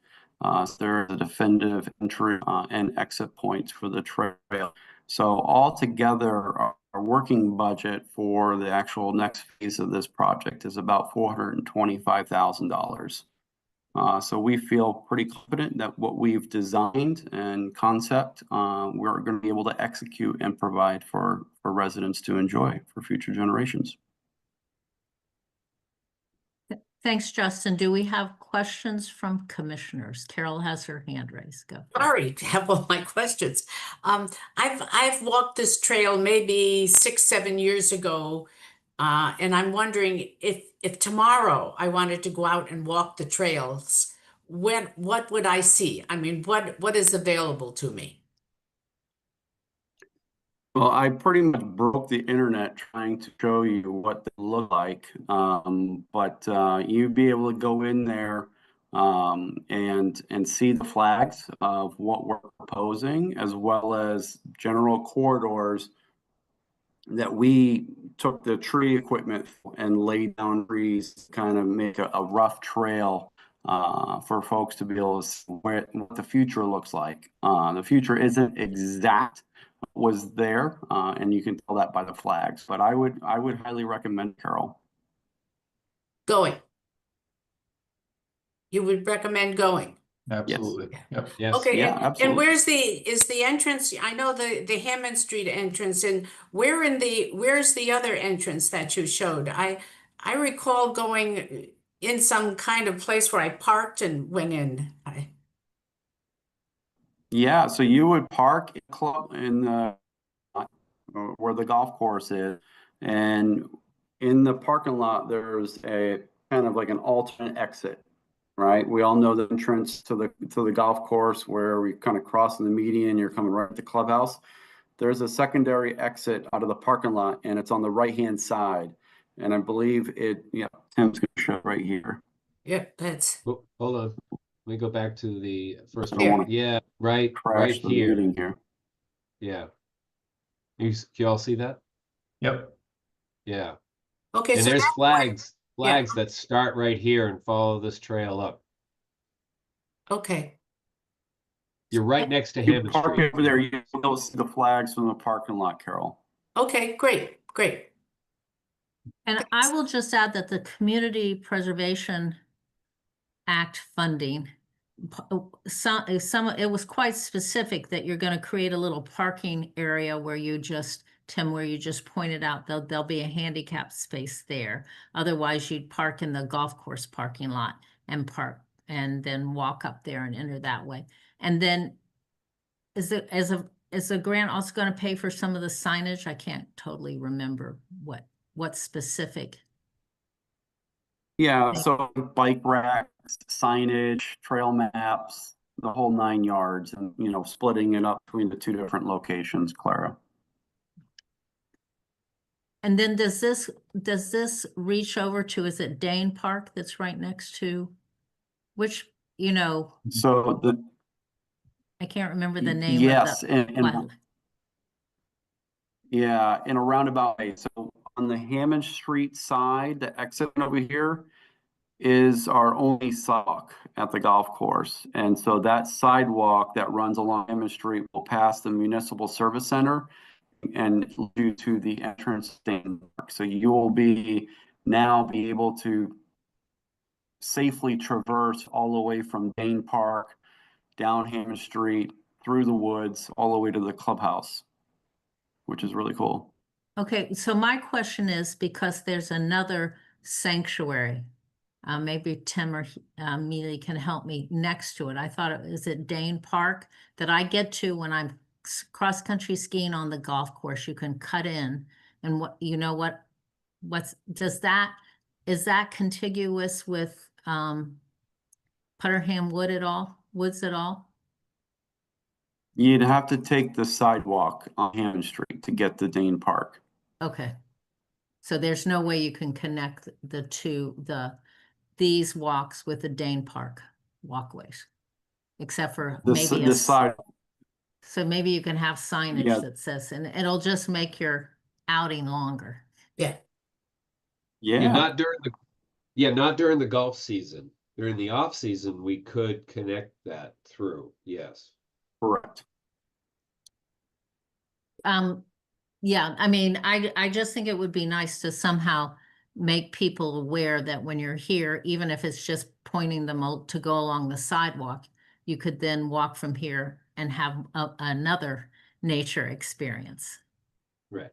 So there is a definitive entry and exit points for the trail. So altogether, our working budget for the actual next phase of this project is about $425,000. So we feel pretty confident that what we've designed and concept, we're going to be able to execute and provide for residents to enjoy for future generations. Thanks, Justin. Do we have questions from commissioners? Carol has her hand raised. Go. Sorry to have all my questions. I've walked this trail maybe 6-7 years ago, and I'm wondering if tomorrow I wanted to go out and walk the trails, what would I see? I mean, what is available to me? Well, I pretty much broke the internet trying to show you what they look like, but you'd be able to go in there and see the flags of what we're proposing, as well as general corridors that we took the tree equipment and laid down trees to kind of make a rough trail for folks to be able to see what the future looks like. The future isn't exact was there, and you can tell that by the flags, but I would highly recommend, Carol. Going. You would recommend going? Absolutely. Yes. Yep. Yes. Okay, Yeah, and absolutely. is the entrance? I know the Hammond Street entrance, and where's the other entrance that you showed? I recall going in some kind of place where I parked and went in. Yeah, so you would park in the where the golf course is, and in the parking lot there's a kind of like an alternate exit, right? We all know the entrance to the golf course where we kind of cross in the median, you're coming right at the clubhouse. There's a secondary exit out of the parking lot, and it's on the right-hand side. And I believe Tim's gonna show right here. Yep, that's Oh, hold on. Let me go back to the first I don't one. wanna Yeah, right Crash the here. meeting here. Yeah. You all see that? Yep. Yeah. okay. And So there's that's flags that start right here and follow this trail up. okay. You're right next to You Hammond park Street. over there, you'll see the flags from the parking lot, Carol. Okay, great. And I will just add that the Community Preservation Act funding, it was quite specific that you're going to create a little parking area where you just, Tim, where you just pointed out there'll be a handicap space there. Otherwise, you'd park in the golf course parking lot and park and then walk up there and enter that way. And then is the grant also going to pay for some of the signage? I can't totally remember what specific. Yeah, so bike racks, signage, trail maps, the whole 9 yards, and splitting it up between the 2 different locations, Clara. And then does this reach over to, is it Dane Park that's right next to, which, So I can't remember the name Yes, of the and plat. yeah, in a roundabout way. So on the Hammond Street side, the exit over here is our only sidewalk at the golf course. And so that sidewalk that runs along Hammond Street will pass the Municipal Service Center and due to the entrance to Dayton Park. So you will now be able to safely traverse all the way from Dayton Park, down Hammond Street, through the woods, all the way to the clubhouse, which is really cool. Okay, so my question is, because there's another sanctuary, maybe Tim or Mealy can help me next to it. I thought it was at Dane Park that I get to when I'm cross-country skiing on the golf course. You can cut in, and is that contiguous with Putterham Woods at all? You'd have to take the sidewalk on Hammond Street to get to Dane Park. Okay. So there's no way you can connect these walks with the Dane Park walkways, except for maybe The side, so maybe you can have signage Yeah. that says, and it'll just make your outing longer. Yeah. yeah, Not during the golf season. During the off season, we could connect that through. Yes. correct. Yeah, I mean, I just think it would be nice to somehow make people aware that when you're here, even if it's just pointing them to go along the sidewalk, you could then walk from here and have another nature experience. Right.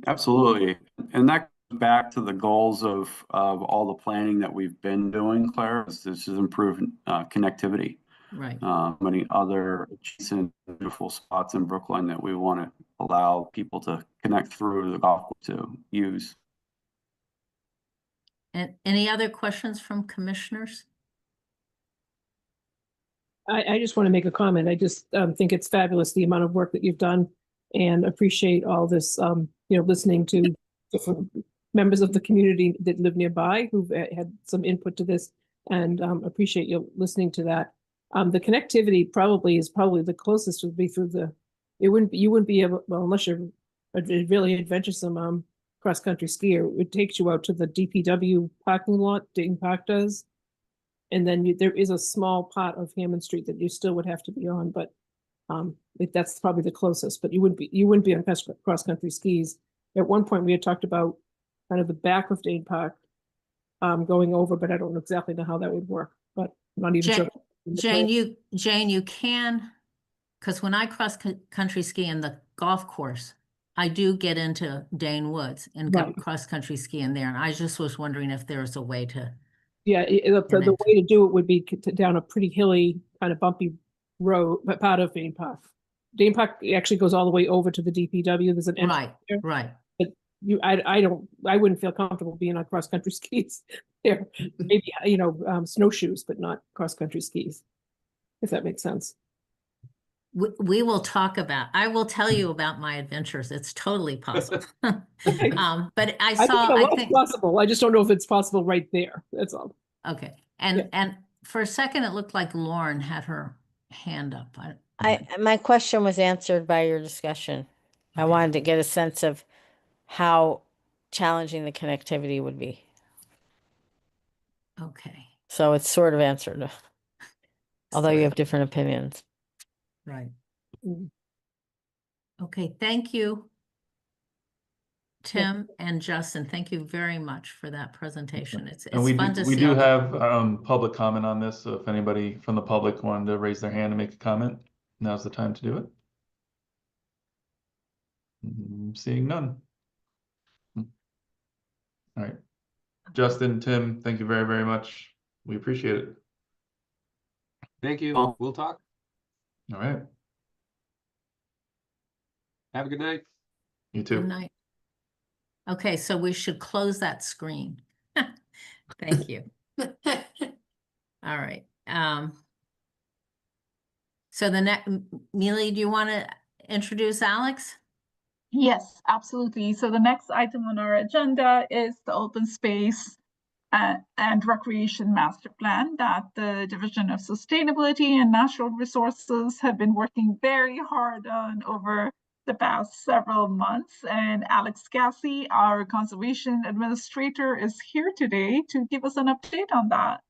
Absolutely. And that goes back to the goals of all the planning that we've been doing, Claire. This is improve connectivity. Right. Many other adjacent beautiful spots in Brookline that we want to allow people to connect through the golf course to use. And any other questions from commissioners? I just want to make a comment. I just think it's fabulous, the amount of work that you've done, and appreciate all this, listening to different members of the community that live nearby who've had some input to this, and appreciate you listening to that. The connectivity is probably the closest would be through you wouldn't be able, well, unless you're a really adventuresome cross-country skier, it takes you out to the DPW parking lot, Dayton Park does. And then there is a small part of Hammond Street that you still would have to be on, but that's probably the closest, but you wouldn't be on cross-country skis. At one point, we had talked about kind of the back of Dayton Park going over, but I don't exactly know how that would work, but I'm not even sure. Jane, you can, because when I cross-country ski in the golf course, I do get into Dane Woods and go Right. cross-country skiing there, and I just was wondering if there was a way to. Yeah, the way to do it would be down a pretty hilly, kind of bumpy road, but part of Dayton Park. Dayton Park actually goes all the way over to the DPW. There's an entrance there. Right. I wouldn't feel comfortable being on cross-country skis there. Maybe, snowshoes, but not cross-country skis, if that makes sense. We will talk about, I will tell you about my adventures. It's totally possible. But I think think it's possible. I just don't know if it's possible right there. That's all. Okay. And for a second, it looked like Lauren had her hand up. My question was answered by your discussion. I wanted to get a sense of how challenging the connectivity would be. Okay. So it's sort of answered, although you have different opinions. Right. Mm. Okay, thank you, Tim and Justin. Thank you very much for that presentation. It's And fun to see. we do have public comment on this, so if anybody from the public wanted to raise their hand and make a comment, now's the time to do it. Seeing none. All right. Justin, Tim, thank you very, very much. We appreciate it. Thank you. Well- We'll talk. All right. Have a good night. You too. Good night. Okay, so we should close that screen. Thank you. All right. So the next, Mealy, do you want to introduce Alex? Yes, absolutely. So the next item on our agenda is the open space and Recreation Master Plan that the Division of Sustainability and Natural Resources have been working very hard on over the past several months. And Alex Cassie, our Conservation Administrator, is here today to give us an update on that.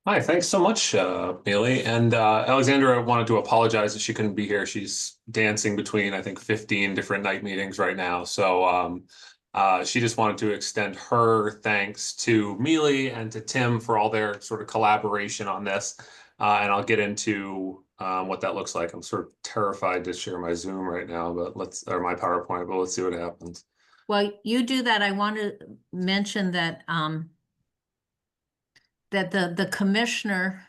Hi, thanks so much, Mealy. And Alexandra wanted to apologize that she couldn't be here. She's dancing between, I think, 15 different night meetings right now. So she just wanted to extend her thanks to Mealy and to Tim for all their sort of collaboration on this. And I'll get into what that looks like. I'm sort of terrified to share my Zoom right now, but or my PowerPoint, but let's see what happens. Well, you do that. I want to mention that that the commissioner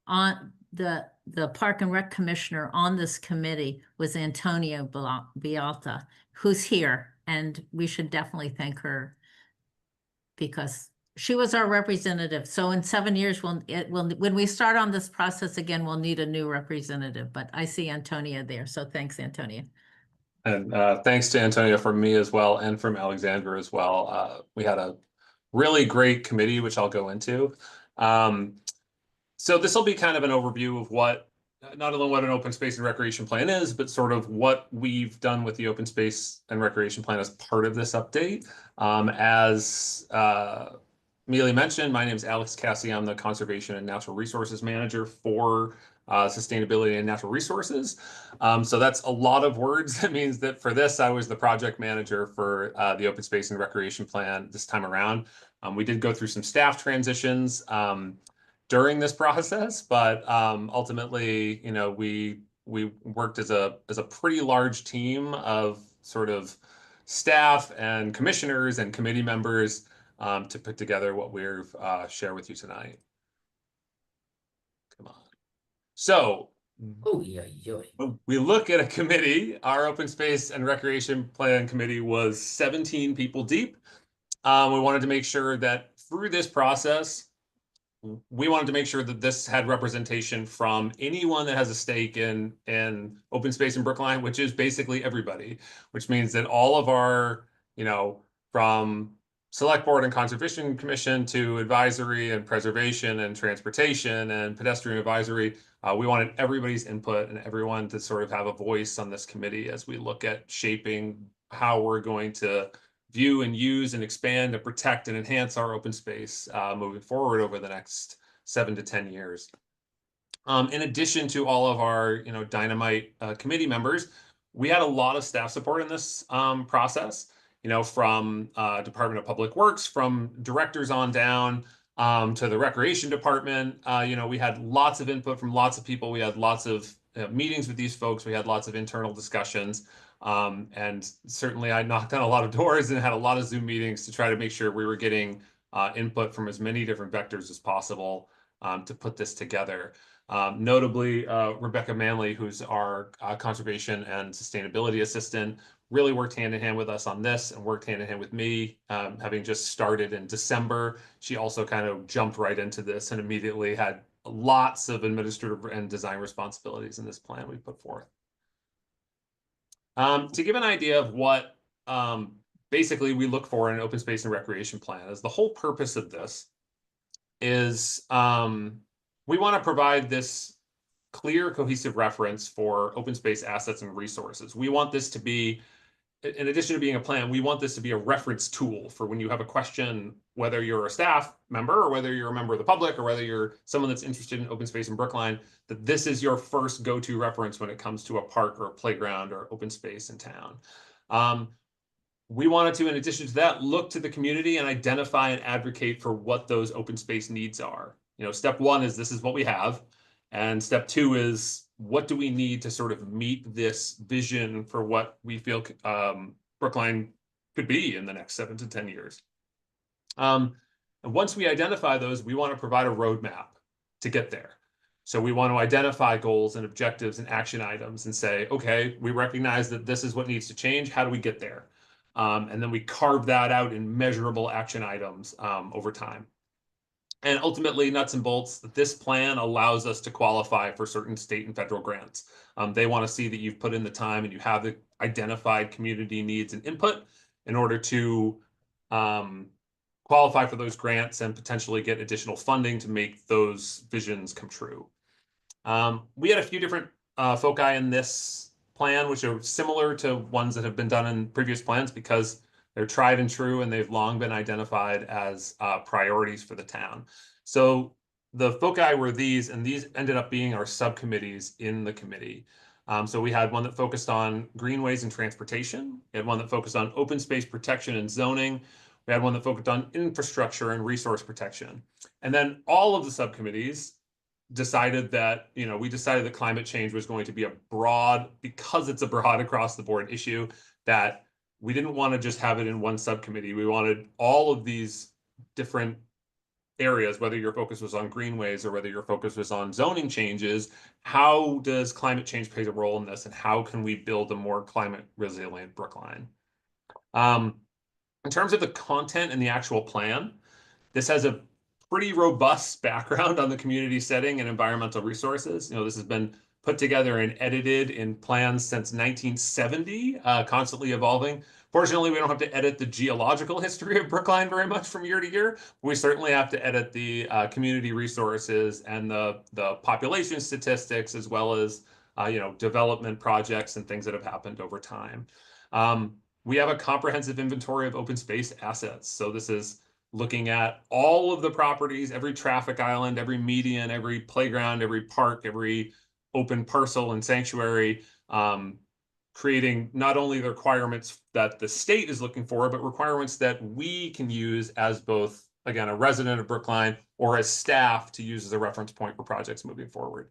on the Park and Rec commissioner on this committee was Antonia Bialta, who's here, and we should definitely thank her because she was our representative. So in 7 years, when we start on this process again, we'll need a new representative. But I see Antonia there, so thanks, Antonia. And thanks to Antonia from me as well, and from Alexandra as well. We had a really great committee, which I'll go into. So this will be kind of an overview of what, not only what an open space and recreation plan is, but sort of what we've done with the open space and recreation plan as part of this update. As Mealy mentioned, my name is Alex Cassie. I'm the Conservation and Natural Resources Manager for Sustainability and Natural Resources. So that's a lot of words. That means that for this, I was the project manager for the open space and recreation plan this time around. We did go through some staff transitions during this process, but ultimately, you know, we worked as a pretty large team of sort of staff and commissioners and committee members to put together what we've share with you tonight. Come on. So when we look at a committee, our open space and recreation plan committee was 17 people deep. We wanted to make sure that through this process, we wanted to make sure that this had representation from anyone that has a stake in open space in Brookline, which is basically everybody, which means that all of our, you know, from Select Board and Conservation Commission to advisory and preservation and transportation and pedestrian advisory, we wanted everybody's input and everyone to sort of have a voice on this committee as we look at shaping how we're going to view and use and expand and protect and enhance our open space moving forward over the next 7 to 10 years. In addition to all of our, you know, dynamite committee members, we had a lot of staff support in this process, you know, from Department of Public Works, from directors on down to the Recreation Department. You know, we had lots of input from lots of people. We had lots of meetings with these folks. We had lots of internal discussions. And certainly I knocked on a lot of doors and had a lot of Zoom meetings to try to make sure we were getting input from as many different vectors as possible to put this together. Notably, Rebecca Manley, who's our conservation and sustainability assistant, really worked hand in hand with us on this and worked hand in hand with me, having just started in December. She also kind of jumped right into this and immediately had lots of administrative and design responsibilities in this plan we put forth. To give an idea of what basically we look for in an open space and recreation plan, is the whole purpose of this is we want to provide this clear, cohesive reference for open space assets and resources. We want this to be, in addition to being a plan, we want this to be a reference tool for when you have a question, whether you're a staff member or whether you're a member of the public or whether you're someone that's interested in open space in Brookline, that this is your first go-to reference when it comes to a park or a playground or open space in town. We wanted to, in addition to that, look to the community and identify and advocate for what those open space needs are. You know, step one is this is what we have. And step two is what do we need to sort of meet this vision for what we feel Brookline could be in the next 7 to 10 years. And once we identify those, we want to provide a roadmap to get there. So we want to identify goals and objectives and action items and say, okay, we recognize that this is what needs to change. How do we get there? And then we carve that out in measurable action items over time. And ultimately, nuts and bolts, this plan allows us to qualify for certain state and federal grants. They want to see that you've put in the time and you have the identified community needs and input in order to qualify for those grants and potentially get additional funding to make those visions come true. We had a few different foci in this plan, which are similar to ones that have been done in previous plans because they're tried and true and they've long been identified as priorities for the town. So the foci were these, and these ended up being our subcommittees in the committee. So we had one that focused on greenways and transportation. We had one that focused on open space protection and zoning. We had one that focused on infrastructure and resource protection. And then all of the subcommittees decided that, we decided that climate change was going to be because it's a broad across the board issue, that we didn't want to just have it in one subcommittee. We wanted all of these different areas, whether your focus was on greenways or whether your focus was on zoning changes. How does climate change play a role in this, and how can we build a more climate resilient Brookline? In terms of the content and the actual plan, this has a pretty robust background on the community setting and environmental resources. This has been put together and edited in plans since 1970, constantly evolving. Fortunately, we don't have to edit the geological history of Brookline very much from year to year. We certainly have to edit the community resources and the population statistics, as well as development projects and things that have happened over time. We have a comprehensive inventory of open space assets. So this is looking at all of the properties, every traffic island, every median, every playground, every park, every open parcel and sanctuary, creating not only the requirements that the state is looking for, but requirements that we can use as both, again, a resident of Brookline or as staff to use as a reference point for projects moving forward.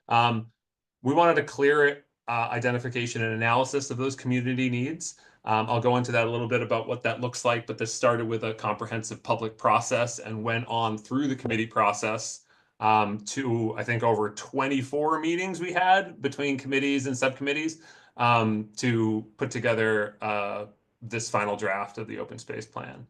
We wanted a clear identification and analysis of those community needs. I'll go into that a little bit about what that looks like, but this started with a comprehensive public process and went on through the committee process to, I think, over 24 meetings we had between committees and subcommittees to put together this final draft of the open space plan.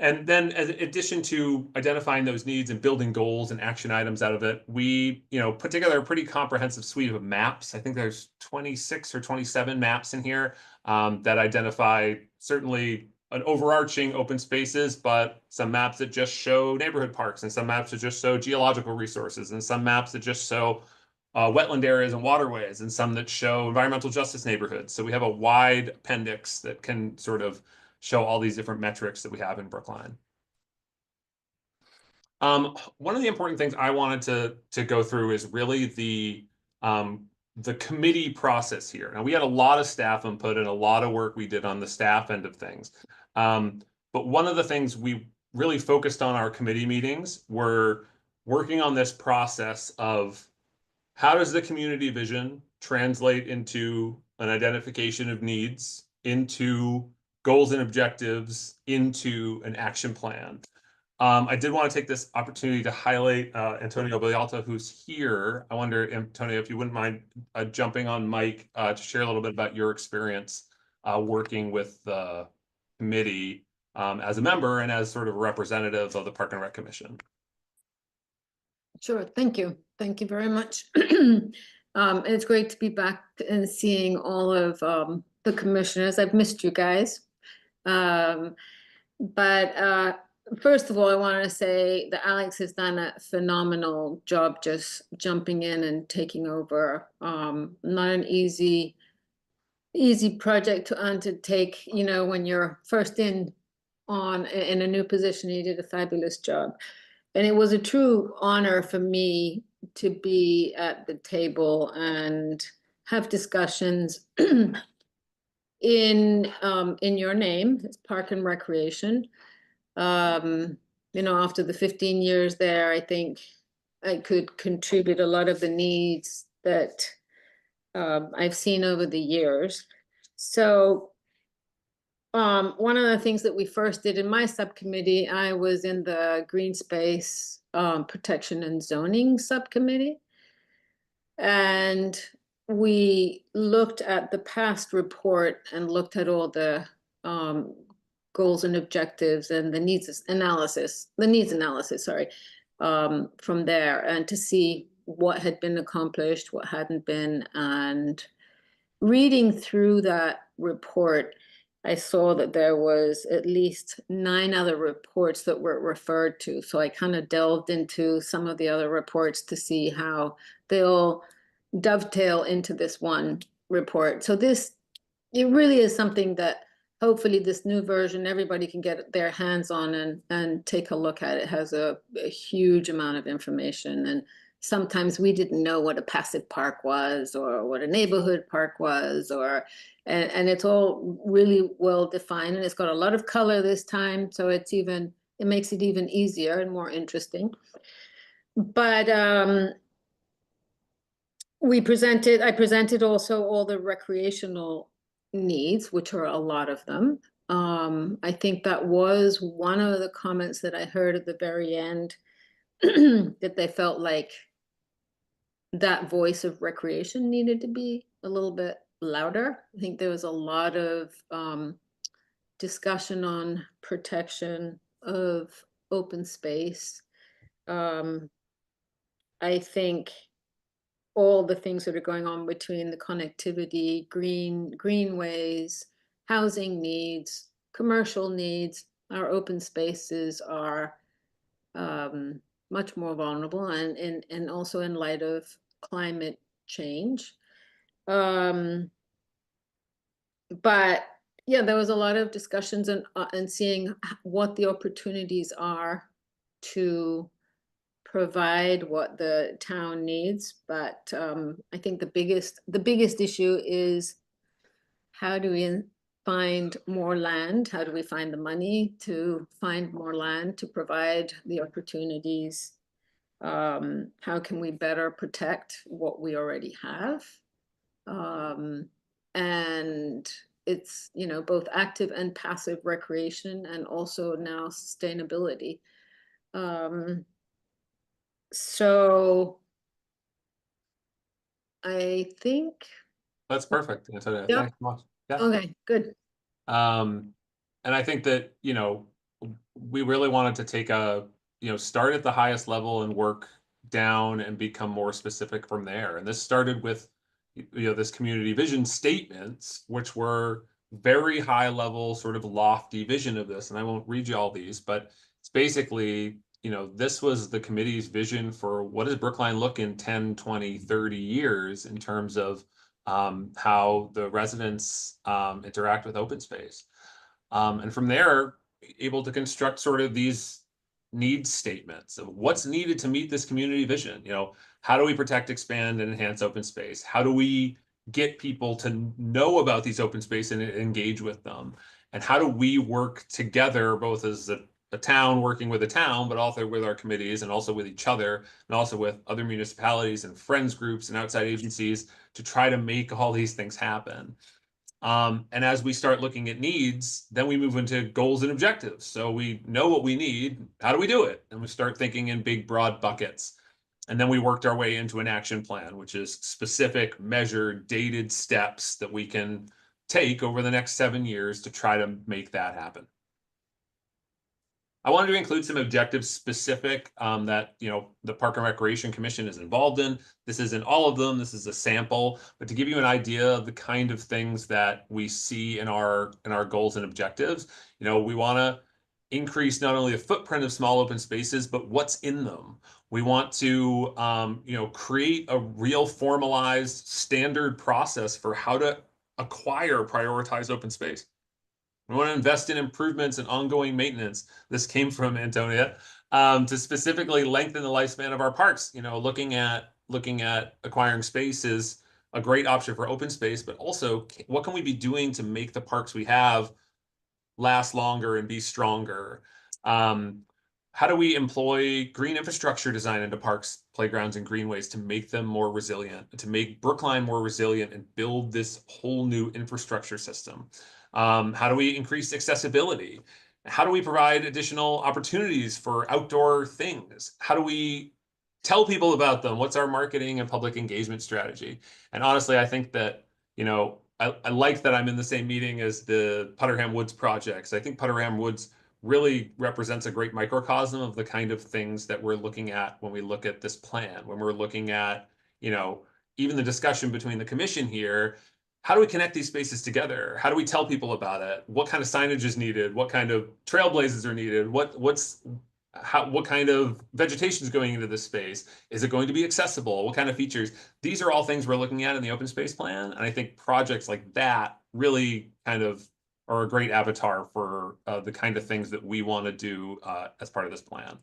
And then in addition to identifying those needs and building goals and action items out of it, we put together a pretty comprehensive suite of maps. I think there's 26 or 27 maps in here that identify certainly an overarching open spaces, but some maps that just show neighborhood parks, and some maps that just show geological resources, and some maps that just show wetland areas and waterways, and some that show environmental justice neighborhoods. So we have a wide appendix that can sort of show all these different metrics that we have in Brookline. One of the important things I wanted to go through is really the committee process here. Now, we had a lot of staff input and a lot of work we did on the staff end of things. But one of the things we really focused on our committee meetings were working on this process of how does the community vision translate into an identification of needs, into goals and objectives, into an action plan. I did want to take this opportunity to highlight Antonio Villalta, who's here. I wonder, Antonio, if you wouldn't mind jumping on Mike to share a little bit about your experience working with the committee as a member and as sort of a representative of the Park and Rec Commission. Sure, thank you. Thank you very much. It's great to be back and seeing all of the commissioners. I've missed you guys. First of all, I want to say that Alex has done a phenomenal job just jumping in and taking over. Not an easy project to undertake, when you're first in a new position. You did a fabulous job. And it was a true honor for me to be at the table and have discussions in your name. It's Park and Recreation. After the 15 years there, I think I could contribute a lot of the needs that I've seen over the years. So one of the things that we first did in my subcommittee, I was in the Green Space Protection and Zoning subcommittee. And we looked at the past report and looked at all the goals and objectives and the needs analysis, from there, and to see what had been accomplished, what hadn't been. And reading through that report, I saw that there was at least 9 other reports that were referred to. So I kind of delved into some of the other reports to see how they all dovetail into this one report. So it really is something that hopefully this new version, everybody can get their hands on and take a look at. It has a huge amount of information. And sometimes we didn't know what a passive park was or what a neighborhood park was, and it's all really well defined, and it's got a lot of color this time. So it makes it even easier and more interesting. But I presented also all the recreational needs, which are a lot of them. I think that was one of the comments that I heard at the very end, that they felt like that voice of recreation needed to be a little bit louder. I think there was a lot of discussion on protection of open space. I think all the things that are going on between the connectivity, greenways, housing needs, commercial needs, our open spaces are much more vulnerable, and also in light of climate change. But yeah, there was a lot of discussions and seeing what the opportunities are to provide what the town needs. But I think the biggest issue is, how do we find more land? How do we find the money to find more land to provide the opportunities? How can we better protect what we already have? And it's, both active and passive recreation, and also now sustainability. So I think. That's perfect, Antonia. Yep. Thanks so much. Yeah. Okay, good. And I think that, we really wanted to take start at the highest level and work down and become more specific from there. And this started with, this community vision statements, which were very high level, sort of lofty vision of this. And I won't read you all these, but it's basically, this was the committee's vision for what does Brookline look in 10, 20, 30 years in terms of how the residents interact with open space. And from there, able to construct sort of these needs statements of what's needed to meet this community vision. How do we protect, expand, and enhance open space? How do we get people to know about these open space and engage with them? And how do we work together, both as a town working with a town, but also with our committees, and also with each other, and also with other municipalities and friends groups and outside agencies, to try to make all these things happen. And as we start looking at needs, then we move into goals and objectives. So we know what we need. How do we do it? And we start thinking in big, broad buckets. And then we worked our way into an action plan, which is specific, measured, dated steps that we can take over the next 7 years to try to make that happen. I wanted to include some objectives specific that the Park and Recreation Commission is involved in. This isn't all of them. This is a sample, but to give you an idea of the kind of things that we see in our goals and objectives, we want to increase not only the footprint of small open spaces, but what's in them. We want to create a real formalized standard process for how to acquire prioritized open space. We want to invest in improvements and ongoing maintenance. This came from Antonia, to specifically lengthen the lifespan of our parks. Looking at acquiring space is a great option for open space, but also what can we be doing to make the parks we have last longer and be stronger? How do we employ green infrastructure design into parks, playgrounds, and greenways to make them more resilient, to make Brookline more resilient and build this whole new infrastructure system? How do we increase accessibility? How do we provide additional opportunities for outdoor things? How do we tell people about them? What's our marketing and public engagement strategy? And honestly, I think that, I like that I'm in the same meeting as the Putterham Woods projects. I think Putterham Woods really represents a great microcosm of the kind of things that we're looking at when we look at this plan, when we're looking at, even the discussion between the commission here. how do we connect these spaces together? How do we tell people about it? What kind of signage is needed? What kind of trailblazers are needed? What kind of vegetation is going into this space? Is it going to be accessible? What kind of features? These are all things we're looking at in the open space plan. And I think projects like that really kind of are a great avatar for the kind of things that we want to do as part of this plan.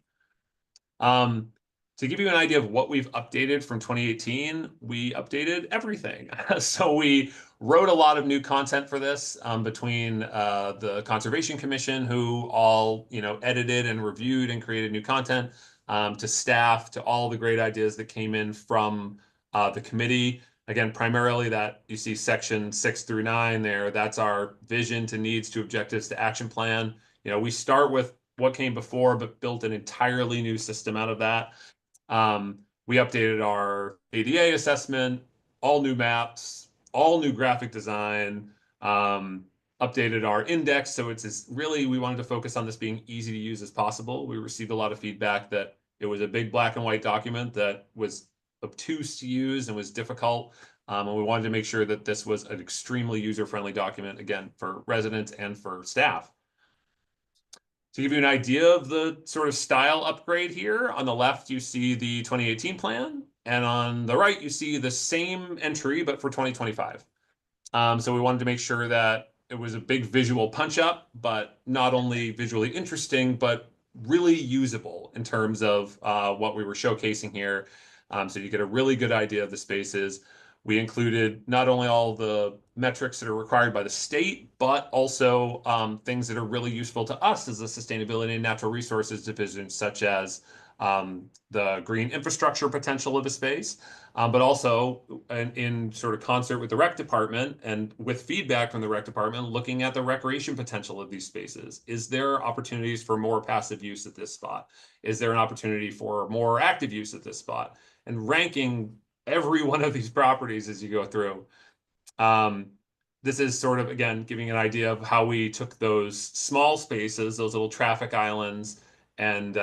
To give you an idea of what we've updated from 2018, we updated everything. So we wrote a lot of new content for this between the Conservation Commission, who all edited and reviewed and created new content, to staff, to all the great ideas that came in from the committee. Again, primarily that you see section 6 through 9 there. That's our vision to needs to objectives to action plan. We start with what came before, but built an entirely new system out of that. We updated our ADA assessment, all new maps, all new graphic design, updated our index. So we wanted to focus on this being easy to use as possible. We received a lot of feedback that it was a big black and white document that was obtuse to use and was difficult. And we wanted to make sure that this was an extremely user-friendly document, again, for residents and for staff. To give you an idea of the sort of style upgrade here, on the left, you see the 2018 plan, and on the right, you see the same entry, but for 2025. So we wanted to make sure that it was a big visual punch up, but not only visually interesting, but really usable in terms of what we were showcasing here. So you get a really good idea of the spaces. We included not only all the metrics that are required by the state, but also things that are really useful to us as a sustainability and natural resources division, such as the green infrastructure potential of a space, but also in sort of concert with the rec department and with feedback from the rec department, looking at the recreation potential of these spaces. Is there opportunities for more passive use at this spot? Is there an opportunity for more active use at this spot? And ranking every one of these properties as you go through. This is sort of, again, giving an idea of how we took those small spaces, those little traffic islands and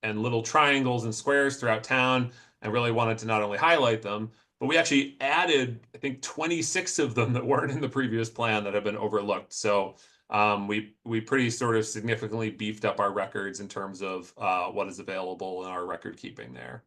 little triangles and squares throughout town, and really wanted to not only highlight them, but we actually added, I think, 26 of them that weren't in the previous plan that have been overlooked. So we pretty sort of significantly beefed up our records in terms of what is available in our record keeping there.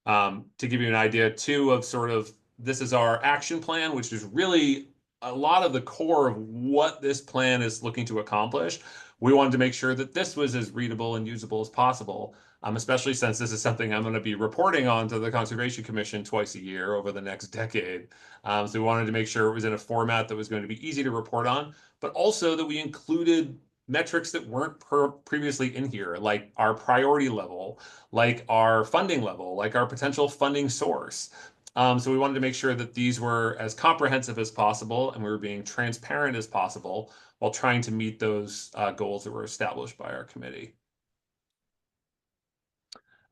To give you an idea too of sort of, this is our action plan, which is really a lot of the core of what this plan is looking to accomplish. We wanted to make sure that this was as readable and usable as possible, especially since this is something I'm going to be reporting on to the Conservation Commission twice a year over the next decade. So we wanted to make sure it was in a format that was going to be easy to report on, but also that we included metrics that weren't previously in here, like our priority level, like our funding level, like our potential funding source. So we wanted to make sure that these were as comprehensive as possible and we were being transparent as possible while trying to meet those goals that were established by our committee.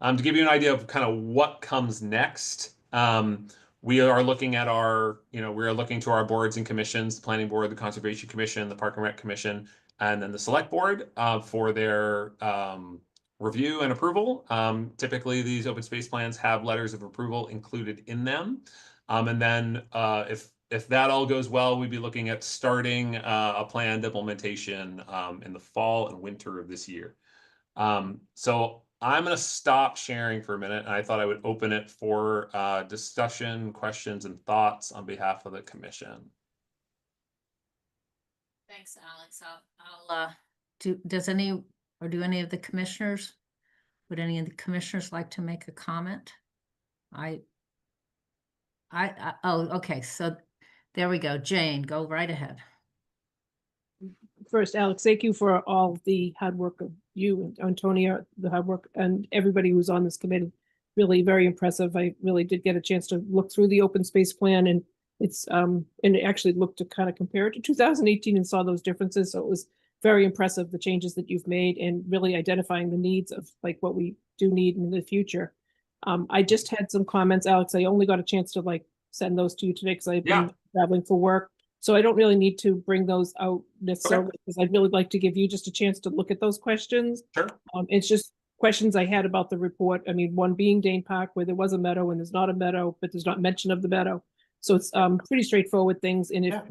To give you an idea of kind of what comes next, we are looking at we are looking to our boards and commissions, the Planning Board, the Conservation Commission, the Park and Rec Commission, and then the Select Board for their review and approval. Typically, these open space plans have letters of approval included in them. And then if that all goes well, we'd be looking at starting a planned implementation in the fall and winter of this year. So I'm going to stop sharing for a minute, and I thought I would open it for discussion, questions, and thoughts on behalf of the commission. Thanks, Alex. Do any of the commissioners, would any of the commissioners like to make a comment? Oh, okay. So there we go. Jane, go right ahead. First, Alex, thank you for all the hard work of you and Antonia, the hard work, and everybody who's on this committee. Really very impressive. I really did get a chance to look through the open space plan, and it's and it actually looked to kind of compare it to 2018 and saw those differences. So it was very impressive, the changes that you've made and really identifying the needs of like what we do need in the future. I just had some comments, Alex. I only got a chance to like send those to you today because I've been traveling for work. So I don't really need to bring those out necessarily because I'd really like to give you just a chance to look at those questions. Sure. It's just questions I had about the report. I mean, one being Dane Park, where there was a meadow and there's not a meadow, but there's not mention of the meadow. So it's pretty straightforward things. And if Yeah.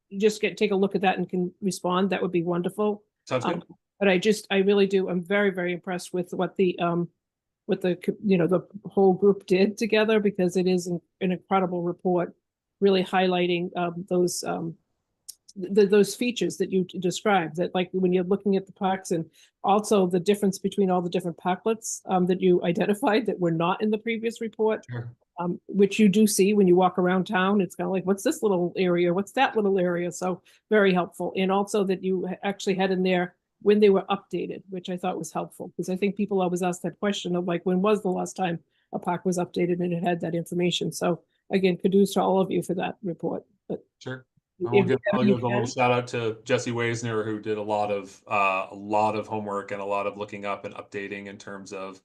you just take a look at that and can respond, that would be wonderful. Sounds good. But I really do, I'm very, very impressed with what the the whole group did together, because it is an incredible report, really highlighting those features that you described, that like when you're looking at the parks, and also the difference between all the different parklets that you identified that were not in the previous report. Sure. Which you do see when you walk around town. It's kind of like, what's this little area? What's that little area? So very helpful. And also that you actually had in there when they were updated, which I thought was helpful, because I think people always ask that question of like, when was the last time a park was updated, and it had that information. So again, kudos to all of you for that report. But Sure. if I'll give a you little can- shout out to Jesse Waisner, who did a lot of homework and a lot of looking up and updating in terms of,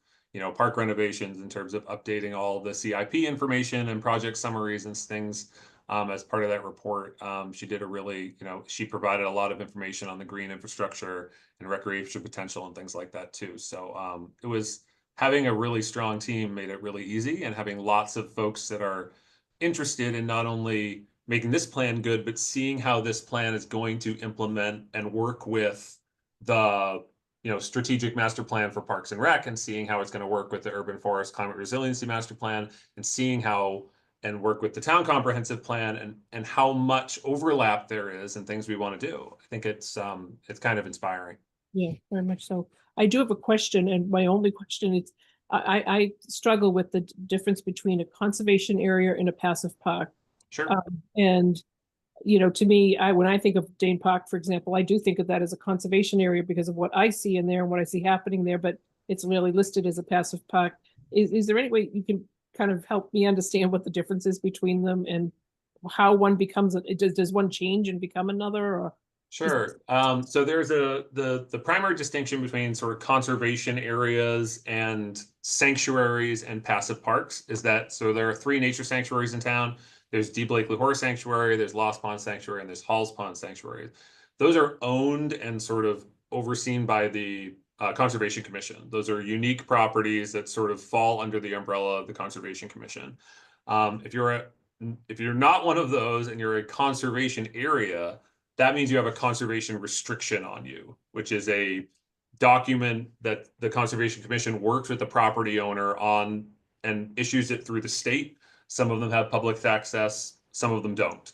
park renovations, in terms of updating all the CIP information and project summaries and things as part of that report. She did a really, she provided a lot of information on the green infrastructure and recreation potential and things like that too. So it was, having a really strong team made it really easy, and having lots of folks that are interested in not only making this plan good, but seeing how this plan is going to implement and work with the strategic master plan for Parks and Rec, and seeing how it's going to work with the urban forest climate resiliency master plan, and seeing how and work with the town comprehensive plan, and how much overlap there is and things we want to do. I think it's kind of inspiring. Yeah, very much so. I do have a question, and my only question is, I struggle with the difference between a conservation area and a passive park. Sure. And to me, when I think of Dane Park, for example, I do think of that as a conservation area because of what I see in there and what I see happening there, but it's really listed as a passive park. Is there any way you can kind of help me understand what the difference is between them, and how one becomes, does one change and become another, or? Sure. So there's the primary distinction between sort of conservation areas and sanctuaries and passive parks is that, so there are 3 nature sanctuaries in town. There's Deep Lake Lahore Sanctuary, there's Lost Pond Sanctuary, and there's Halls Pond Sanctuary. Those are owned and sort of overseen by the Conservation Commission. Those are unique properties that sort of fall under the umbrella of the Conservation Commission. If you're not one of those and you're a conservation area, that means you have a conservation restriction on you, which is a document that the Conservation Commission works with the property owner on and issues it through the state. Some of them have public access, some of them don't.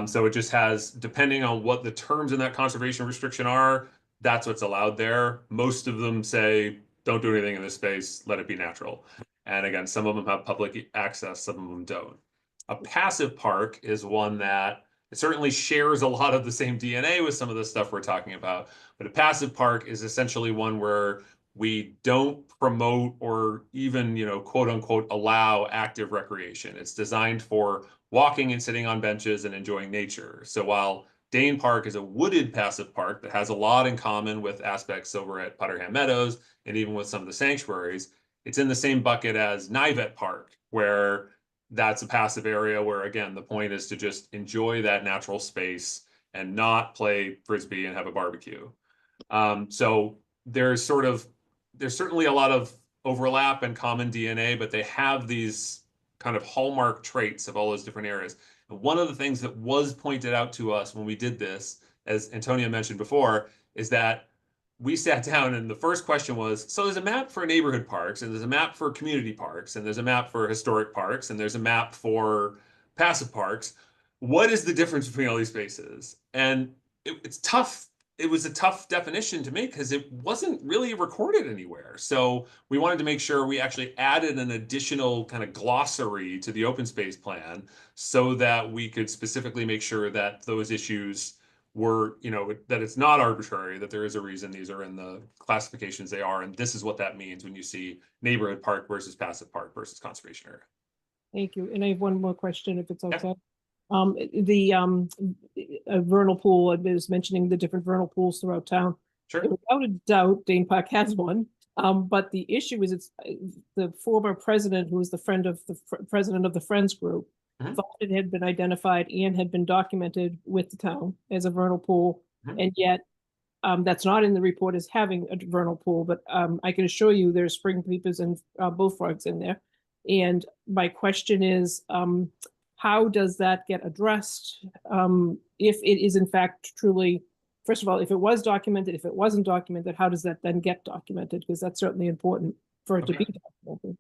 So it just has, depending on what the terms in that conservation restriction are, that's what's allowed there. Most of them say, don't do anything in this space, let it be natural. And again, some of them have public access, some of them don't. A passive park is one that it certainly shares a lot of the same DNA with some of the stuff we're talking about, but a passive park is essentially one where we don't promote or even, quote unquote, allow active recreation. It's designed for walking and sitting on benches and enjoying nature. So while Dane Park is a wooded passive park that has a lot in common with aspects over at Putterham Meadows and even with some of the sanctuaries, it's in the same bucket as Nivet Park, where that's a passive area where, again, the point is to just enjoy that natural space and not play Frisbee and have a barbecue. So there's certainly a lot of overlap and common DNA, but they have these kind of hallmark traits of all those different areas. And one of the things that was pointed out to us when we did this, as Antonia mentioned before, is that we sat down and the first question was, so there's a map for neighborhood parks, and there's a map for community parks, and there's a map for historic parks, and there's a map for passive parks. What is the difference between all these spaces? And it's tough. It was a tough definition to make because it wasn't really recorded anywhere. So we wanted to make sure we actually added an additional kind of glossary to the open space plan so that we could specifically make sure that those issues were, that it's not arbitrary, that there is a reason these are in the classifications they are. And this is what that means when you see neighborhood park versus passive park versus conservation area. Thank you. And I have one more question, if it's Yeah. okay. The vernal pool, I was mentioning the different vernal pools throughout town. Sure. Without a doubt, Dane Park has one. But the issue is, it's the former president, who was the friend of the president of the Friends Group, Mhm. thought it had been identified and had been documented with the town as a vernal pool, Mhm. and yet that's not in the report as having a vernal pool. But I can assure you, there's spring peepers and bullfrogs in there. And my question is, how does that get addressed? If it is in fact truly, first of all, if it was documented, if it wasn't documented, how does that then get documented? Because that's certainly important for it to be documented.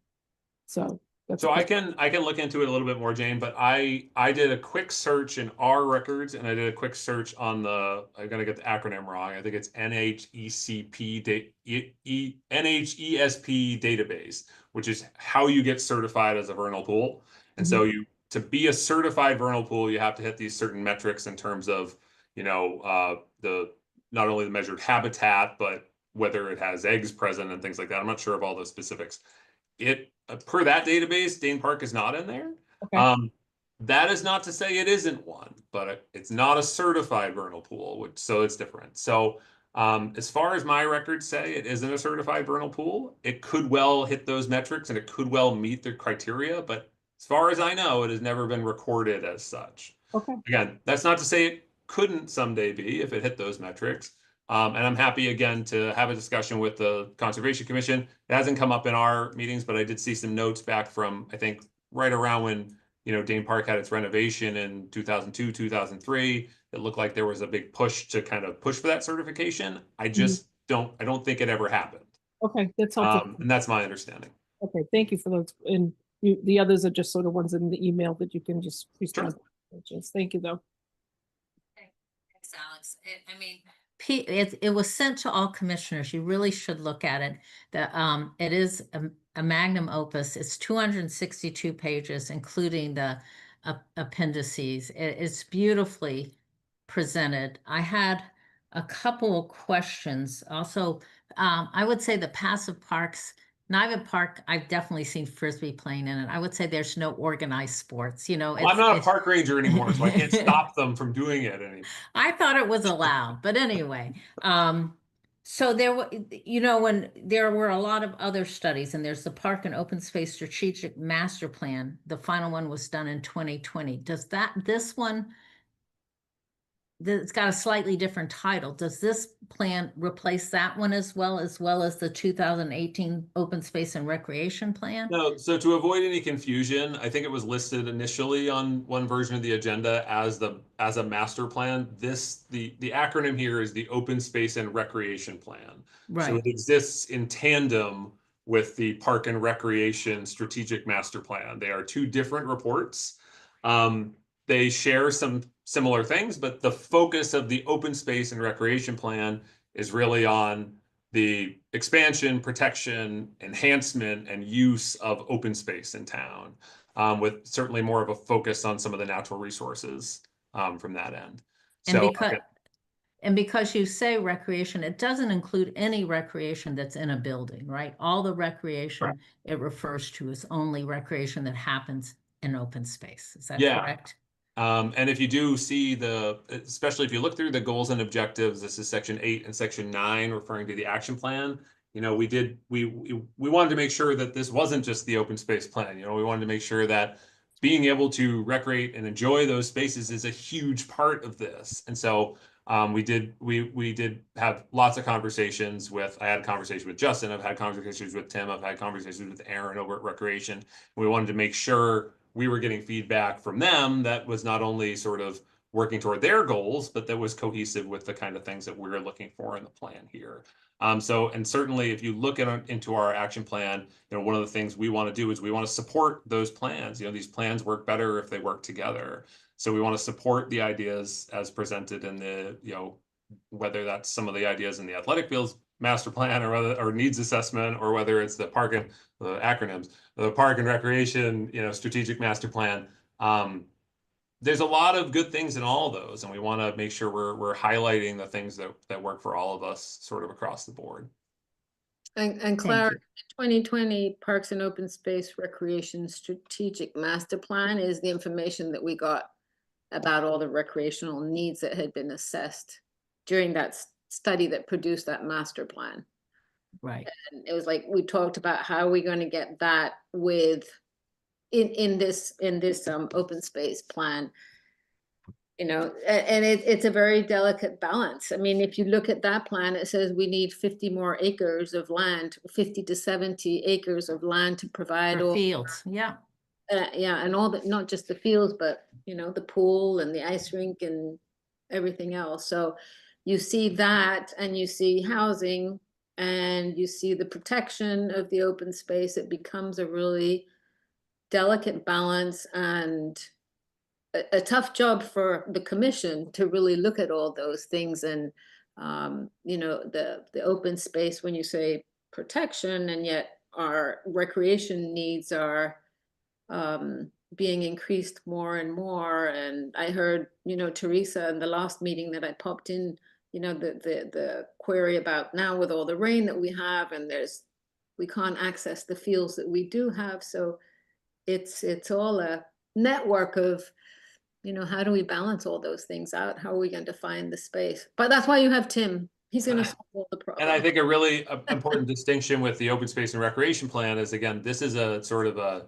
So that's. So I can look into it a little bit more, Jane, but I did a quick search in our records and I did a quick search on the, I'm gonna get the acronym wrong. I think it's NHESP database, which is how you get certified as a vernal pool. And so to be a certified vernal pool, you have to hit these certain metrics in terms of, you know, not only the measured habitat, but whether it has eggs present and things like that. I'm not sure of all the specifics. Per that database, Dane Park is not in there. Okay. That is not to say it isn't one, but it's not a certified vernal pool, so it's different. So as far as my records say, it isn't a certified vernal pool. It could well hit those metrics and it could well meet the criteria, but as far as I know, it has never been recorded as such. Okay. Again, that's not to say it couldn't someday be if it hit those metrics. And I'm happy again to have a discussion with the Conservation Commission. It hasn't come up in our meetings, but I did see some notes back from, I think, right around when, you know, Dane Park had its renovation in 2002, 2003. It looked like there was a big push to kind of push for that certification. I just I don't think it ever happened. Okay, that's helpful. And that's my understanding. Okay, thank you for those. And the others are just sort of ones in the email that you can just respond. Thank you, though. Thanks, Alex. I mean, it was sent to all commissioners. You really should look at it. It is a magnum opus. It's 262 pages, including the appendices. It's beautifully presented. I had a couple of questions. Also, I would say the passive parks, Niva Park, I've definitely seen Frisbee playing in it. I would say there's no organized sports, you know. Well, I'm not a park ranger anymore, so I can't stop them from doing it anymore. I thought it was allowed, but anyway. So there were, you know, when there were a lot of other studies, and there's the Park and Open Space Strategic Master Plan. The final one was done in 2020. Does this one, it's got a slightly different title. Does this plan replace that one as well as the 2018 Open Space and Recreation Plan? No, so to avoid any confusion, I think it was listed initially on one version of the agenda as a master plan. The acronym here is the Open Space and Recreation Plan. Right. So it exists in tandem with the Park and Recreation Strategic Master Plan. They are two different reports. They share some similar things, but the focus of the Open Space and Recreation Plan is really on the expansion, protection, enhancement, and use of open space in town, with certainly more of a focus on some of the natural resources from that end. And because you say recreation, it doesn't include any recreation that's in a building, right? All the recreation it refers to is only recreation that happens in open space. Is that correct? And if you do see especially if you look through the goals and objectives, this is section 8 and section 9 referring to the action plan. You know, we wanted to make sure that this wasn't just the open space plan. You know, we wanted to make sure that being able to recreate and enjoy those spaces is a huge part of this. And so we did have lots of conversations I had a conversation with Justin, I've had conversations with Tim, I've had conversations with Aaron over at Recreation. We wanted to make sure we were getting feedback from them that was not only sort of working toward their goals, but that was cohesive with the kind of things that we're looking for in the plan here. And certainly if you look into our action plan, you know, one of the things we want to do is we want to support those plans. You know, these plans work better if they work together. So we want to support the ideas as presented in the, you know, whether that's some of the ideas in the athletic fields master plan or needs assessment, or whether it's the park and the acronyms, the Park and Recreation, you know, strategic master plan. There's a lot of good things in all of those, and we want to make sure we're highlighting the things that work for all of us sort of across the board. And Clara, 2020 Parks and Open Space Recreation Strategic Master Plan is the information that we got about all the recreational needs that had been assessed during that study that produced that master plan. Right. And it was like, we talked about how we're going to get that in this open space plan, you know, and it's a very delicate balance. I mean, if you look at that plan, it says we need 50 more acres of land, 50 to 70 acres of land to provide all fields. Yeah. Yeah, and all the, not just the fields, but you know, the pool and the ice rink and everything else. So you see that, and you see housing, and you see the protection of the open space. It becomes a really delicate balance and a tough job for the commission to really look at all those things. And you know, the open space, when you say protection, and yet our recreation needs are being increased more and more. And I heard, you know, Teresa, in the last meeting that I popped in, you know, the query about now with all the rain that we have, and we can't access the fields that we do have. So it's all a network of, you know, how do we balance all those things out? How are we going to find the space? But that's why you have Tim. He's going to solve all the problems. And I think a really important distinction with the open space and recreation plan is, again, this is a sort of